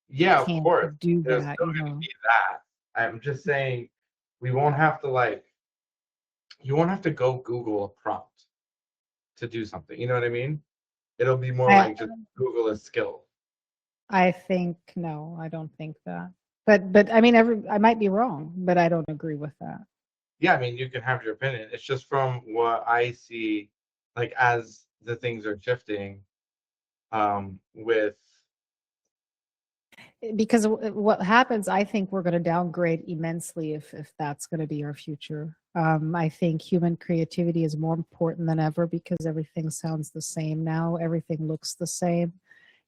A: yeah, of
C: can't
A: course.
C: do
A: There's
C: that,
A: still
C: you
A: going to
C: know.
A: be that. I'm just saying we won't have to like, you won't have to go Google a prompt to do something. You know what I mean? It'll be more
C: I
A: like just Google a skill.
C: I think no, I don't think that. But I mean, I might be wrong, but I don't agree with that.
A: Yeah, I mean, you can have your opinion. It's just from what I see, like as the things are shifting, with
C: Because what happens, I think we're going to downgrade immensely if that's going to be our future. I think human creativity is more important than ever because everything sounds the same now. Everything looks the same,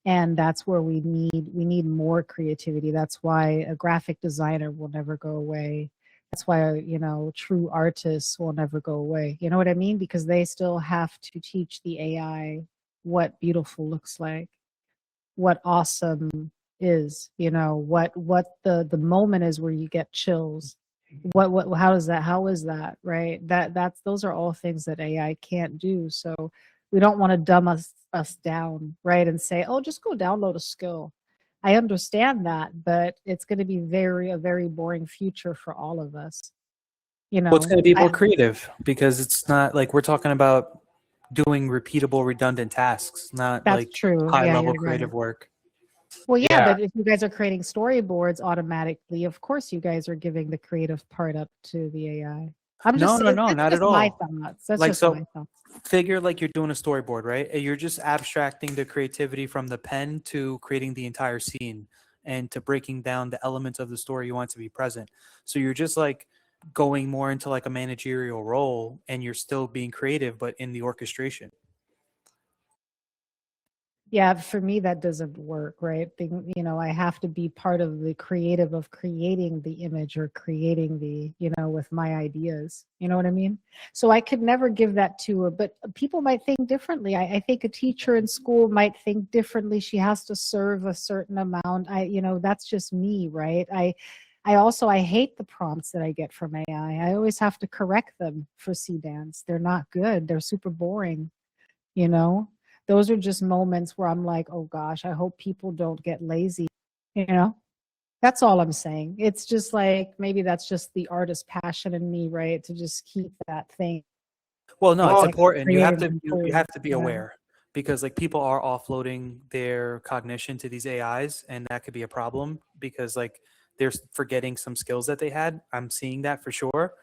C: and that's where we need more creativity. That's why a graphic designer will never go away. That's why, true artists will never go away. You know what I mean? Because they still have to teach the AI what beautiful looks like, what awesome is, what the moment is where you get chills. What how is that, right? That's those are all things that AI can't do. So we don't want to dumb us down, right? And say, "Oh, just go download a skill." I understand that, but it's going to be a very boring future for all of us.
D: Well, it's going to be
C: I
D: more creative because it's not like we're talking about doing repeatable, redundant tasks, not
C: That's
D: like
C: true.
D: high
C: Yeah,
D: level
C: you're right.
D: creative work.
C: Well, yeah,
A: yeah,
C: but if you guys are creating storyboards automatically, of course you guys are giving the creative part up to the AI. I'm
D: No,
C: just
D: no, no,
C: that's
D: not at
C: just my
D: all.
C: thoughts. That's
D: Like,
C: just my
D: so
C: thoughts.
D: figure like you're doing a storyboard, right? And you're just abstracting the creativity from the pen to creating the entire scene and to breaking down the elements of the story you want to be present. So you're just like going more into like a managerial role and you're still being creative, but in the orchestration.
C: Yeah, for me that doesn't work, right? I have to be part of the creative of creating the image or creating with my ideas. You know what I mean? So I could never give that to her, but people might think differently. I think a teacher in school might think differently. She has to serve a certain amount. That's just me, right? I hate the prompts that I get from AI. I always have to correct them for C-dance. They're not good. They're super boring, you know? Those are just moments where I'm like, oh gosh, I hope people don't get lazy, you know? That's all I'm saying. It's just like maybe that's just the artist passion in me, right? To just keep that thing
D: Well, no, it's
A: well,
C: like
D: important. You have
C: creative
D: to
C: and
D: you
C: cool.
D: have to be aware because like people are offloading their cognition to these AIs, and that could be a problem because like they're forgetting some skills that they had. I'm seeing that for sure,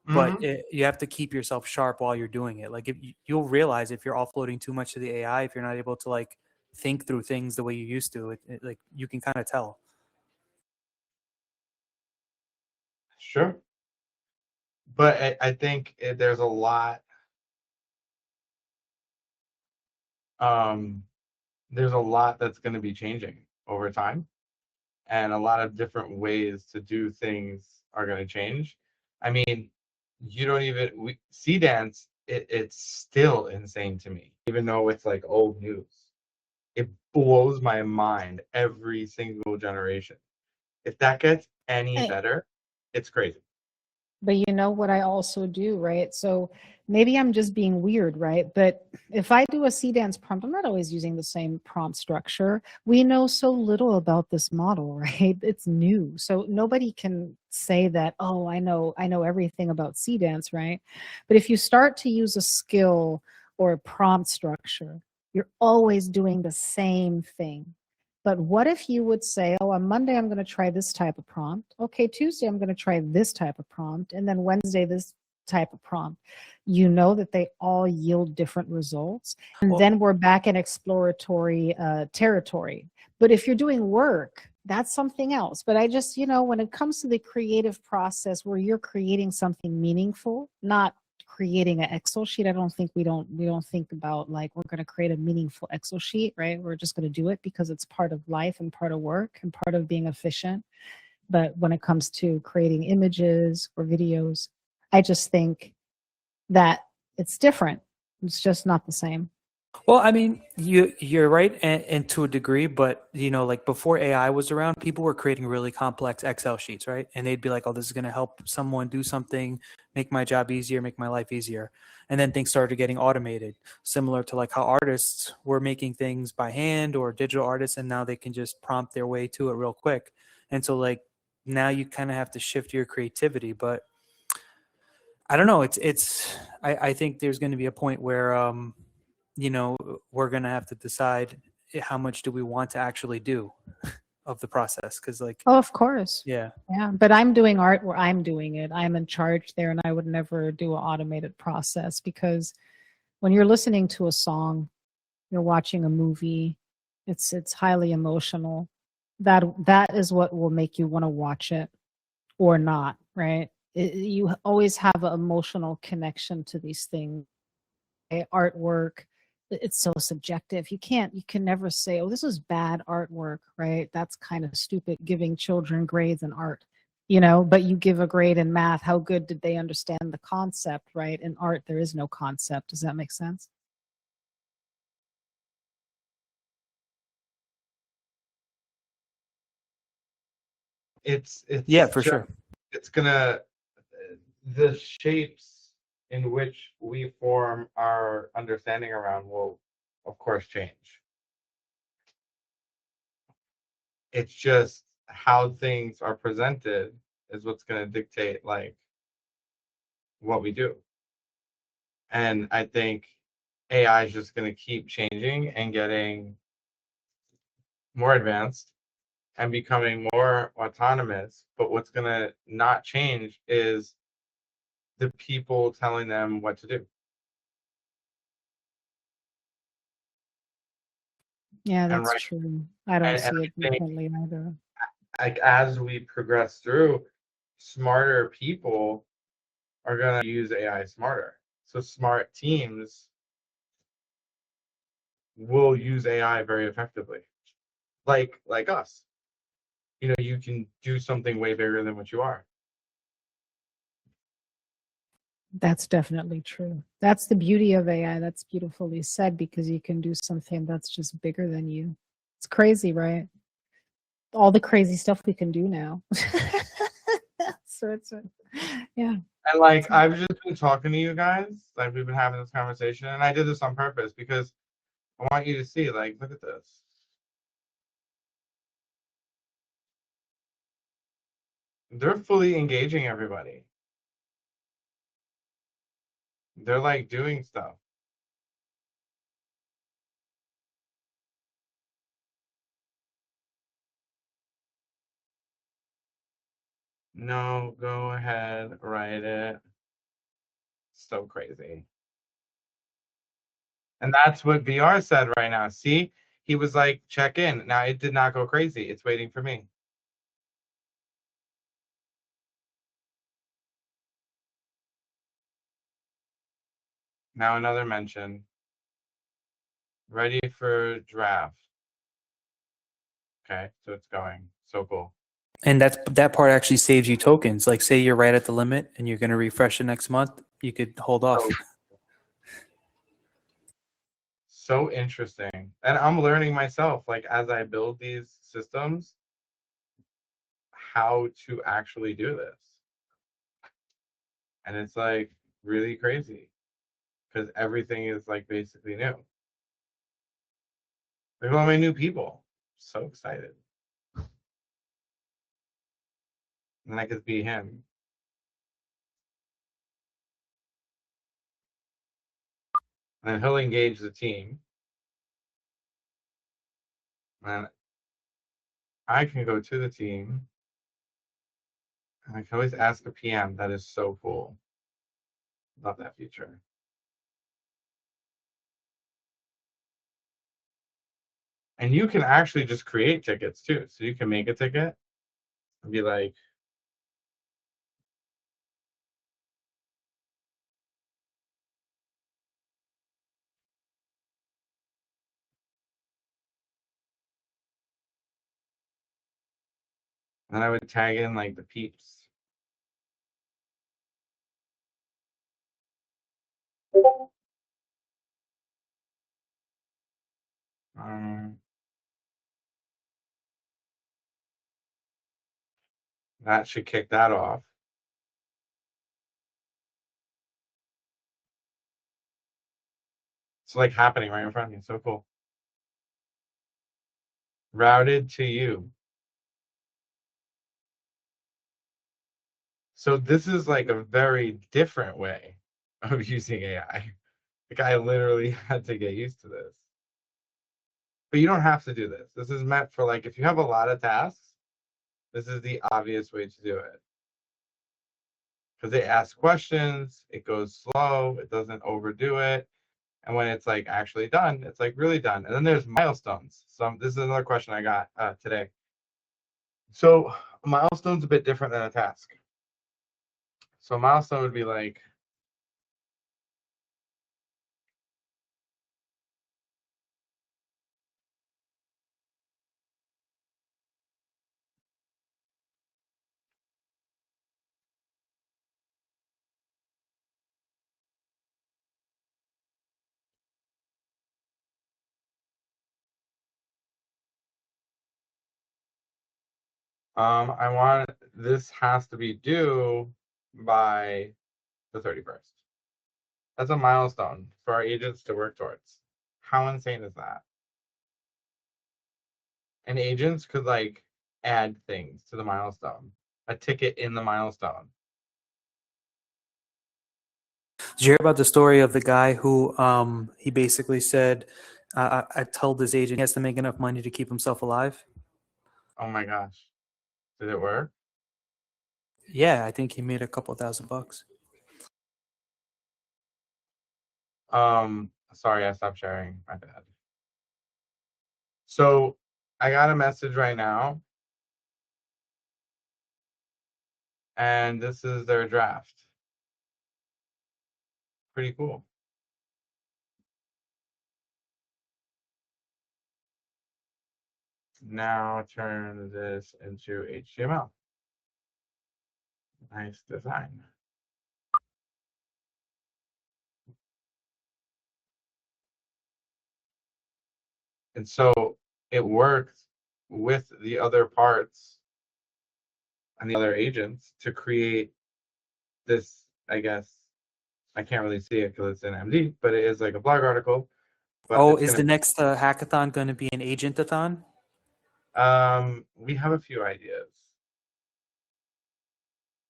D: but
A: mhm.
D: you have to keep yourself sharp while you're doing it. Like if you'll realize if you're offloading too much to the AI, if you're not able to like think through things the way you used to, like you can kind of tell.
A: Sure. But I think there's a lot, um, there's a lot that's going to be changing over time. and a lot of different ways to do things are going to change. I mean, you don't even Sea Dance. It's still insane to me, even though it's like old news. It blows my mind every single generation. If that gets any
C: Hey,
A: better, it's crazy.
C: but you know what I also do, right? So maybe I'm just being weird, right? But if I do a C dance prompt, I'm not always using the same prompt structure. We know so little about this model, right? It's new. So nobody can say that, oh, I know everything about C dance, right? But if you start to use a skill or a prompt structure, you're always doing the same thing. But what if you would say, oh, on Monday, I'm going to try this type of prompt. Okay, Tuesday, I'm going to try this type of prompt. And then Wednesday, this type of prompt. You know that they all yield different results. And
D: Well,
C: then we're back in exploratory territory. But if you're doing work, that's something else. But I just, when it comes to the creative process where you're creating something meaningful, not creating an Excel sheet. I don't think we don't think about like we're going to create a meaningful Excel sheet, right? We're just going to do it because it's part of life and part of work and part of being efficient. But when it comes to creating images or videos, I just think that it's different. It's just not the same.
D: well, I mean, you're right, and to a degree, but like before AI was around, people were creating really complex Excel sheets, right? And they'd be like, "Oh, this is going to help someone do something, make my job easier, make my life easier." And then things started getting automated, similar to like how artists were making things by hand or digital artists, and now they can just prompt their way to it real quick. And so, like now, you kind of have to shift your creativity, but I don't know. I think there's going to be a point where we're going to have to decide how much do we want to actually do of the process, because like
C: Oh, of course.
D: yeah.
C: Yeah, but I'm doing art where I'm doing it. I'm in charge there, and I would never do an automated process because when you're listening to a song, you're watching a movie, it's highly emotional. That is what will make you want to watch it or not, right? You always have an emotional connection to these things. Artwork, it's so subjective. You can never say, oh, this is bad artwork, right? That's kind of stupid giving children grades in art, but you give a grade in math. How good did they understand the concept, right? In art, there is no concept. Does that make sense?
D: Yeah,
A: It's
D: for
A: just
D: sure.
A: it's gonna the shapes in which we form our understanding around will of course change. It's just how things are presented is what's going to dictate like what we do. And I think AI is just going to keep changing and getting more advanced and becoming more autonomous. But what's going to not change is the people telling them what to do.
C: Yeah,
A: And
C: that's
A: right,
C: true. I don't
A: and
C: see it
A: I think
C: differently either.
A: like as we progress through, smarter people are going to use AI smarter. So smart teams will use AI very effectively, like us. You can do something way bigger than what you are.
C: That's definitely true. That's the beauty of AI. That's beautifully said because you can do something that's just bigger than you. It's crazy, right? All the crazy stuff we can do now. So yeah.
A: And like I've just been talking to you guys, like we've been having this conversation, and I did this on purpose because I want you to see, like, look at this. They're fully engaging everybody. They're like doing stuff. No, go ahead, write it. So crazy. And that's what VR said right now. See, he was like, check in. Now it did not go crazy. It's waiting for me. Now another mention. Ready for draft. Okay, so it's going. So cool.
D: And that part actually saves you tokens. Like say you're right at the limit and you're going to refresh it next month, you could hold off.
A: So interesting. And I'm learning myself, like as I build these systems, how to actually do this. And it's like really crazy because everything is like basically new. There's all my new people. So excited. And I could be him. And then he'll engage the team. And I can go to the team. And I can always ask a PM. That is so cool. Love that feature. And you can actually just create tickets too. So you can make a ticket and be like, and then I would tag in like the peeps. That should kick that off. It's like happening right in front of me. So cool. Routed to you. So this is like a very different way of using AI. Like I literally had to get used to this. But you don't have to do this. This is meant for like if you have a lot of tasks, this is the obvious way to do it. Because they ask questions, it goes slow, it doesn't overdo it. And when it's like actually done, it's like really done. And then there's milestones. So this is another question I got today. So a milestone's a bit different than a task. So a milestone would be like, I want this has to be due by the 31st. That's a milestone for our agents to work towards. How insane is that? And agents could like add things to the milestone, a ticket in the milestone.
D: Did you hear about the story of the guy who he basically said, I told his agent he has to make enough money to keep himself alive?
A: Oh my gosh. Did it work?
D: Yeah, I think he made a couple $1,000.
A: Sorry, I stopped sharing. My bad. So I got a message right now, and this is their draft. Pretty cool. Now turn this into HTML. Nice design. And so it works with the other parts and the other agents to create this, I guess, I can't really see it because it's in MD, but it is like a blog article. But
D: Oh,
A: it's
D: is the
A: gonna,
D: next hackathon going to be an agentathon?
A: we have a few ideas.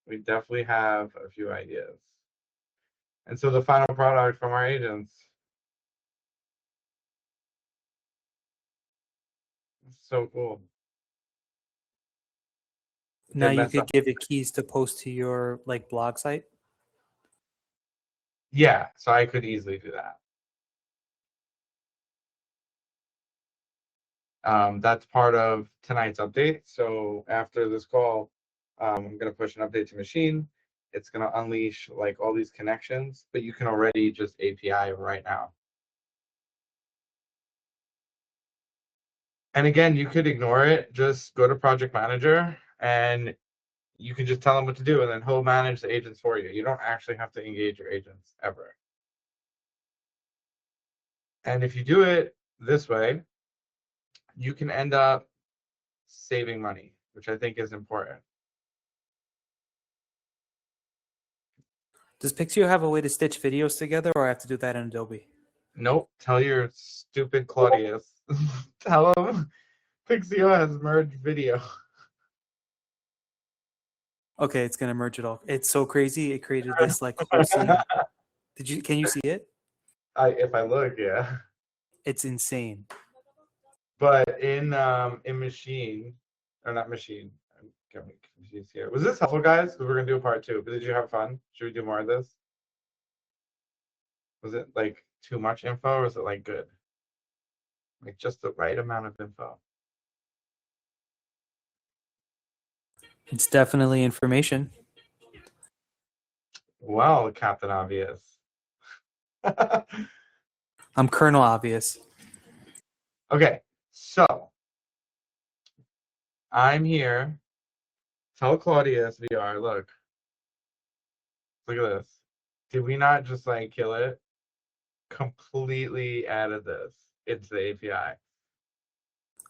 A: We definitely have a few ideas. And so the final product from our agents, so cool.
D: Now
A: Did
D: you
A: mess
D: could
A: up.
D: give it keys to post to your like blog site.
A: Yeah, so I could easily do that. That's part of tonight's update. So after this call, I'm going to push an update to machine. It's going to unleash like all these connections, but you can already just API right now. And again, you could ignore it. Just go to project manager and you can just tell them what to do, and then he'll manage the agents for you. You don't actually have to engage your agents ever. And if you do it this way, you can end up saving money, which I think is important.
D: Does Pixio have a way to stitch videos together, or I have to do that in Adobe?
A: Nope. Tell your stupid Claudius. Tell him Pixio has merged video.
D: Okay, it's gonna merge it all. It's so crazy. It created this like whole scene. Can you see it?
A: If I look, yeah.
D: It's insane.
A: But in machine, or not machine, I'm getting confused here. Was this helpful, guys? Because we're gonna do a part 2. But did you have fun? Should we do more of this? Was it like too much info, or was it like good? Like just the right amount of info.
D: It's definitely information.
A: Well, Captain Obvious.
D: I'm Colonel Obvious.
A: Okay, so I'm here. Tell Claudius VR, look at this. Did we not just like kill it? Completely added this into the API.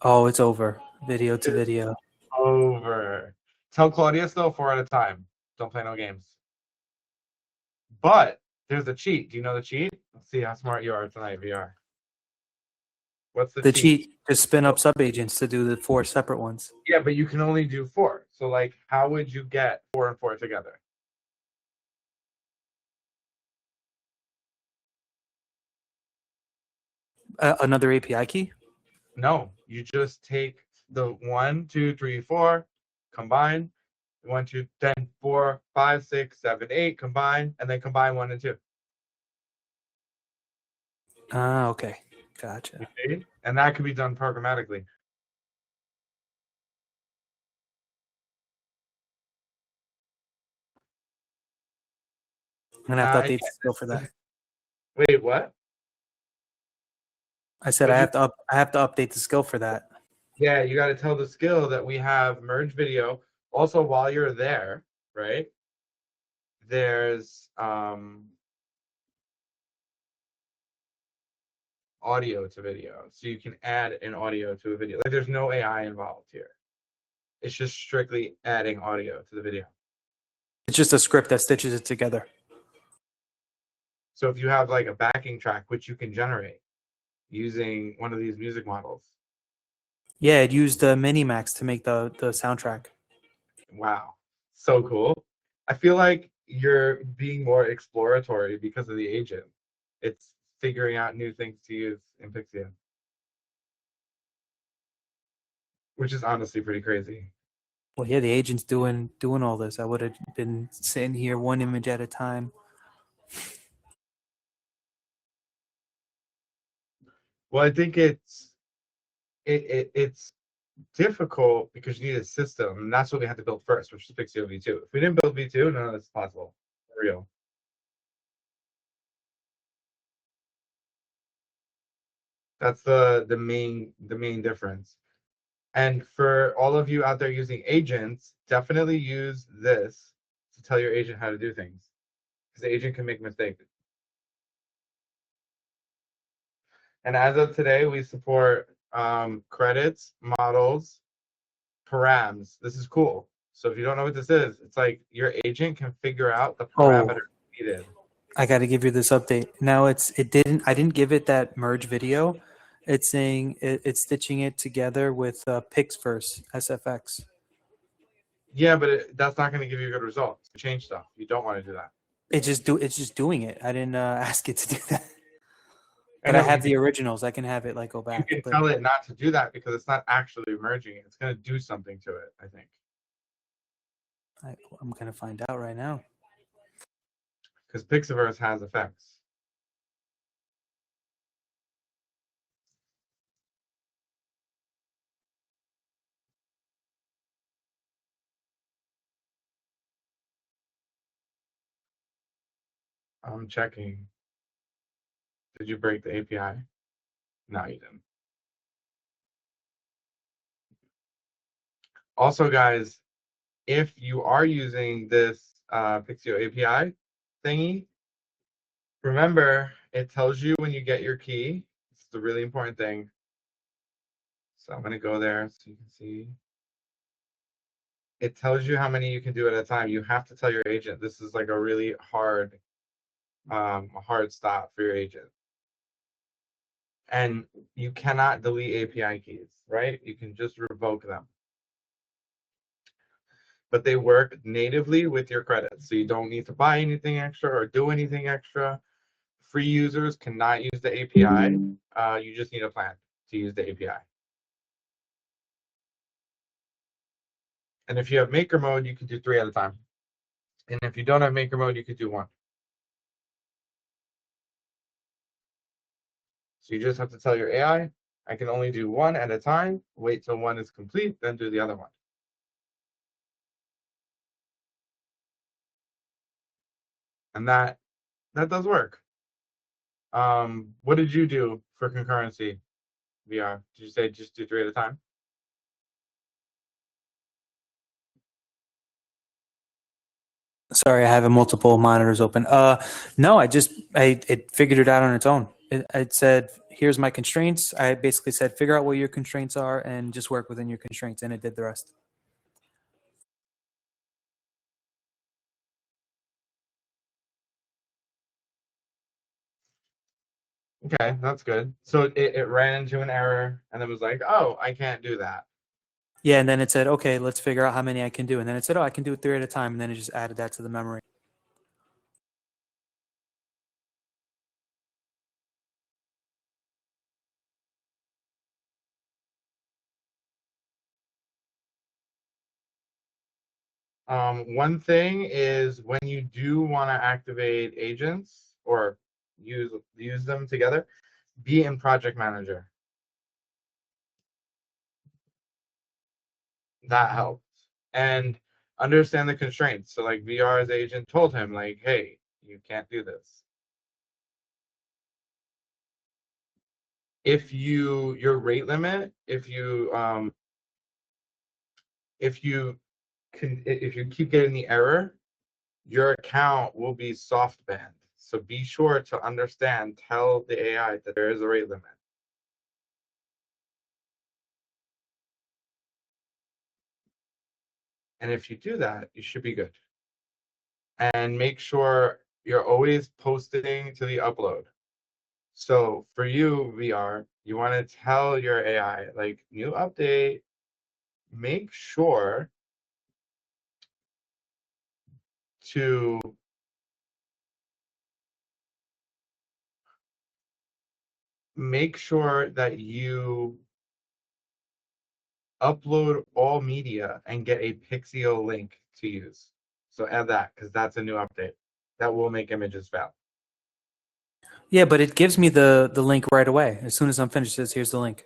D: Oh, it's over. Video to
A: It's
D: video.
A: over. Tell Claudius though, 4 at a time. Don't play no games. But there's a cheat. Do you know the cheat? Let's see how smart you are tonight, VR. What's the
D: The
A: cheat?
D: cheat just spin up subagents to do the 4 separate ones.
A: Yeah, but you can only do 4. So like, how would you get 4 and 4 together?
D: Another API key?
A: No, you just take the 1, 2, 3, 4, combine. 1, 2, then 4, 5, 6, 7, 8, combine, and then combine 1 and 2.
D: Ah, okay. Gotcha.
A: Okay? And that could be done programmatically.
D: I'm gonna have to update the skill for that.
A: Wait, what?
D: I said I have to update the skill for that.
A: Yeah, you got to tell the skill that we have merge video. Also, while you're there, right? There's audio to video, so you can add an audio to a video. Like, there's no AI involved here. It's just strictly adding audio to the video.
D: It's just a script that stitches it together.
A: So if you have like a backing track, which you can generate using one of these music models.
D: Yeah, it used the Minimax to make the soundtrack.
A: Wow, so cool. I feel like you're being more exploratory because of the agent. It's figuring out new things to use in Pixia, which is honestly pretty crazy.
D: Well, yeah, the agent's doing all this. I would have been sitting here one image at a time.
A: Well, I think it's difficult because you need a system, and that's what we had to build first, which is Pixio V2. If we didn't build V2, none of this is possible. For real. That's the main difference. And for all of you out there using agents, definitely use this to tell your agent how to do things, because the agent can make mistakes. And as of today, we support credits, models, params. This is cool. So if you don't know what this is, it's like your agent can figure out the parameters needed.
D: I got to give you this update. Now I didn't give it that merge video. It's saying it's stitching it together with Pixverse SFX.
A: Yeah, but that's not going to give you good results. Change stuff. You don't want to do that.
D: It's just doing it. I didn't ask it to do that. But
A: know,
D: I have the originals. I can have it like go back.
A: You can tell it not to do that because it's not actually merging it. It's going to do something to it, I think.
D: I'm going to find out right now.
A: Because Pixaverse has effects. I'm checking. Did you break the API? No, you didn't. Also, guys, if you are using this Pixio API thingy, remember it tells you when you get your key. It's the really important thing. So I'm going to go there so you can see. It tells you how many you can do at a time. You have to tell your agent. This is like a really hard stop for your agent. And you cannot delete API keys, right? You can just revoke them. But they work natively with your credits. So you don't need to buy anything extra or do anything extra. Free users cannot use the API. You just need a plan to use the API. And if you have maker mode, you can do 3 at a time. And if you don't have maker mode, you could do 1. So you just have to tell your AI, I can only do 1 at a time, wait till 1 is complete, then do the other one. And that does work. What did you do for concurrency VR? Did you say just do 3 at a time?
D: Sorry, I have multiple monitors open. No, it figured it out on its own. It said, here's my constraints. I basically said, figure out what your constraints are and just work within your constraints, and it did the rest.
A: Okay, that's good. So it ran into an error and it was like, oh, I can't do that.
D: Yeah, and then it said, okay, let's figure out how many I can do. And then it said, oh, I can do it 3 at a time. And then it just added that to the memory.
A: One thing is when you do want to activate agents or use them together, be in Project Manager. That helps. And understand the constraints. So like VR's agent told him like, hey, you can't do this. If your rate limit, if you keep getting the error, your account will be soft banned. So be sure to understand, tell the AI that there is a rate limit. And if you do that, you should be good. And make sure you're always posting to the upload. So for you, VR, you want to tell your AI, like, new update, make sure to that you upload all media and get a Pixio link to use. So add that because that's a new update. That will make images fail.
D: Yeah, but it gives me the link right away. As soon as I'm finished, it says, here's the link.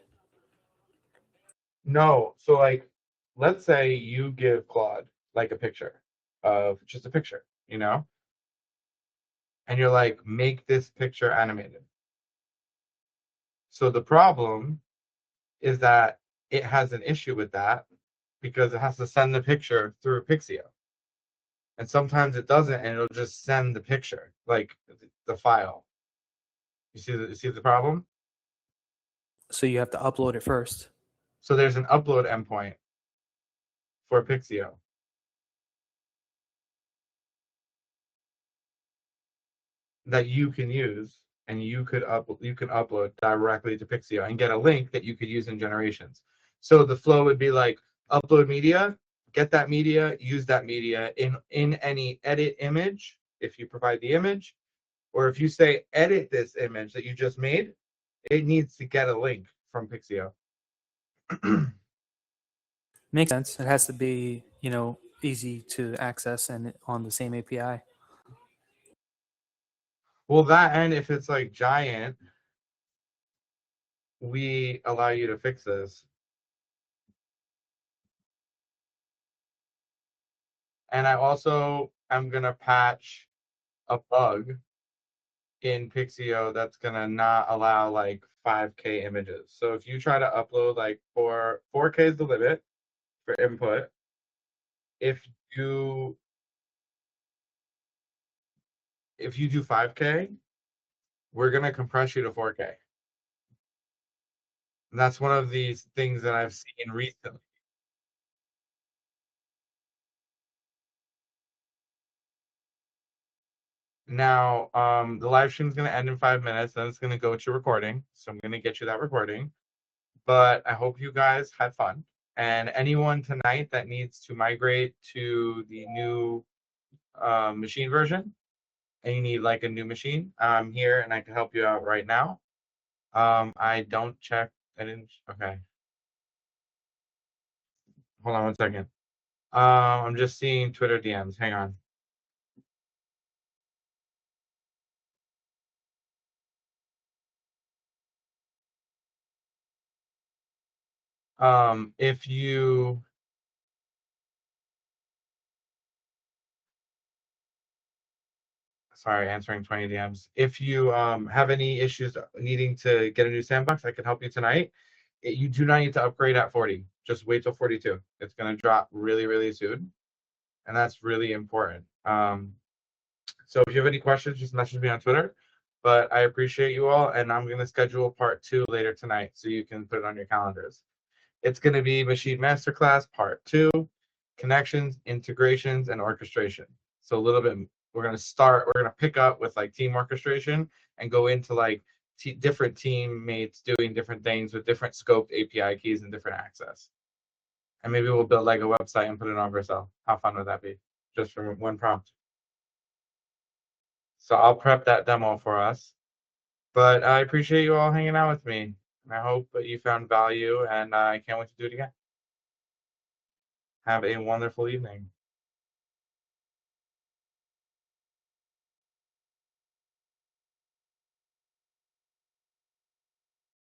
A: No, so like, let's say you give Claude like a picture of just a picture, and you're like, make this picture animated. So the problem is that it has an issue with that because it has to send the picture through Pixio. And sometimes it doesn't, and it'll just send the picture, like the file. You see the problem?
D: So you have to upload it first.
A: So there's an upload endpoint for Pixio. That you can use, and you can upload directly to Pixio and get a link that you could use in generations. So the flow would be like, upload media, get that media, use that media in any edit image if you provide the image, or if you say edit this image that you just made, it needs to get a link from Pixio.
D: Makes sense. It has to be, easy to access and on the same API.
A: Well, that, and if it's like giant, we allow you to fix this. And I also am going to patch a bug in Pixio that's going to not allow like 5K images. So if you try to upload like 4K is the limit, for input. If you do 5K, we're gonna compress you to 4K. And that's one of these things that I've seen recently. Now, the live stream is going to end in 5 minutes, then it's going to go to recording. So I'm going to get you that recording. But I hope you guys had fun. And anyone tonight that needs to migrate to the new machine version, and you need like a new machine, I'm here and I can help you out right now. I don't check. I didn't. Okay. Hold on one second. I'm just seeing Twitter DMs. Hang on. If you sorry, answering 20 DMs. If you have any issues needing to get a new sandbox, I can help you tonight. You do not need to upgrade at 40. Just wait till 42. It's going to drop really, really soon. And that's really important. So if you have any questions, just message me on Twitter. But I appreciate you all, and I'm going to schedule part 2 later tonight so you can put it on your calendars. It's going to be Machine Masterclass part 2, connections, integrations, and orchestration. So a little bit, we're going to pick up with like team orchestration and go into like different teammates doing different things with different scoped API keys and different access. And maybe we'll build like a website and put it on Vercel. How fun would that be? Just from one prompt. So I'll prep that demo for us. But I appreciate you all hanging out with me. And I hope that you found value, and I can't wait to do it again. Have a wonderful evening.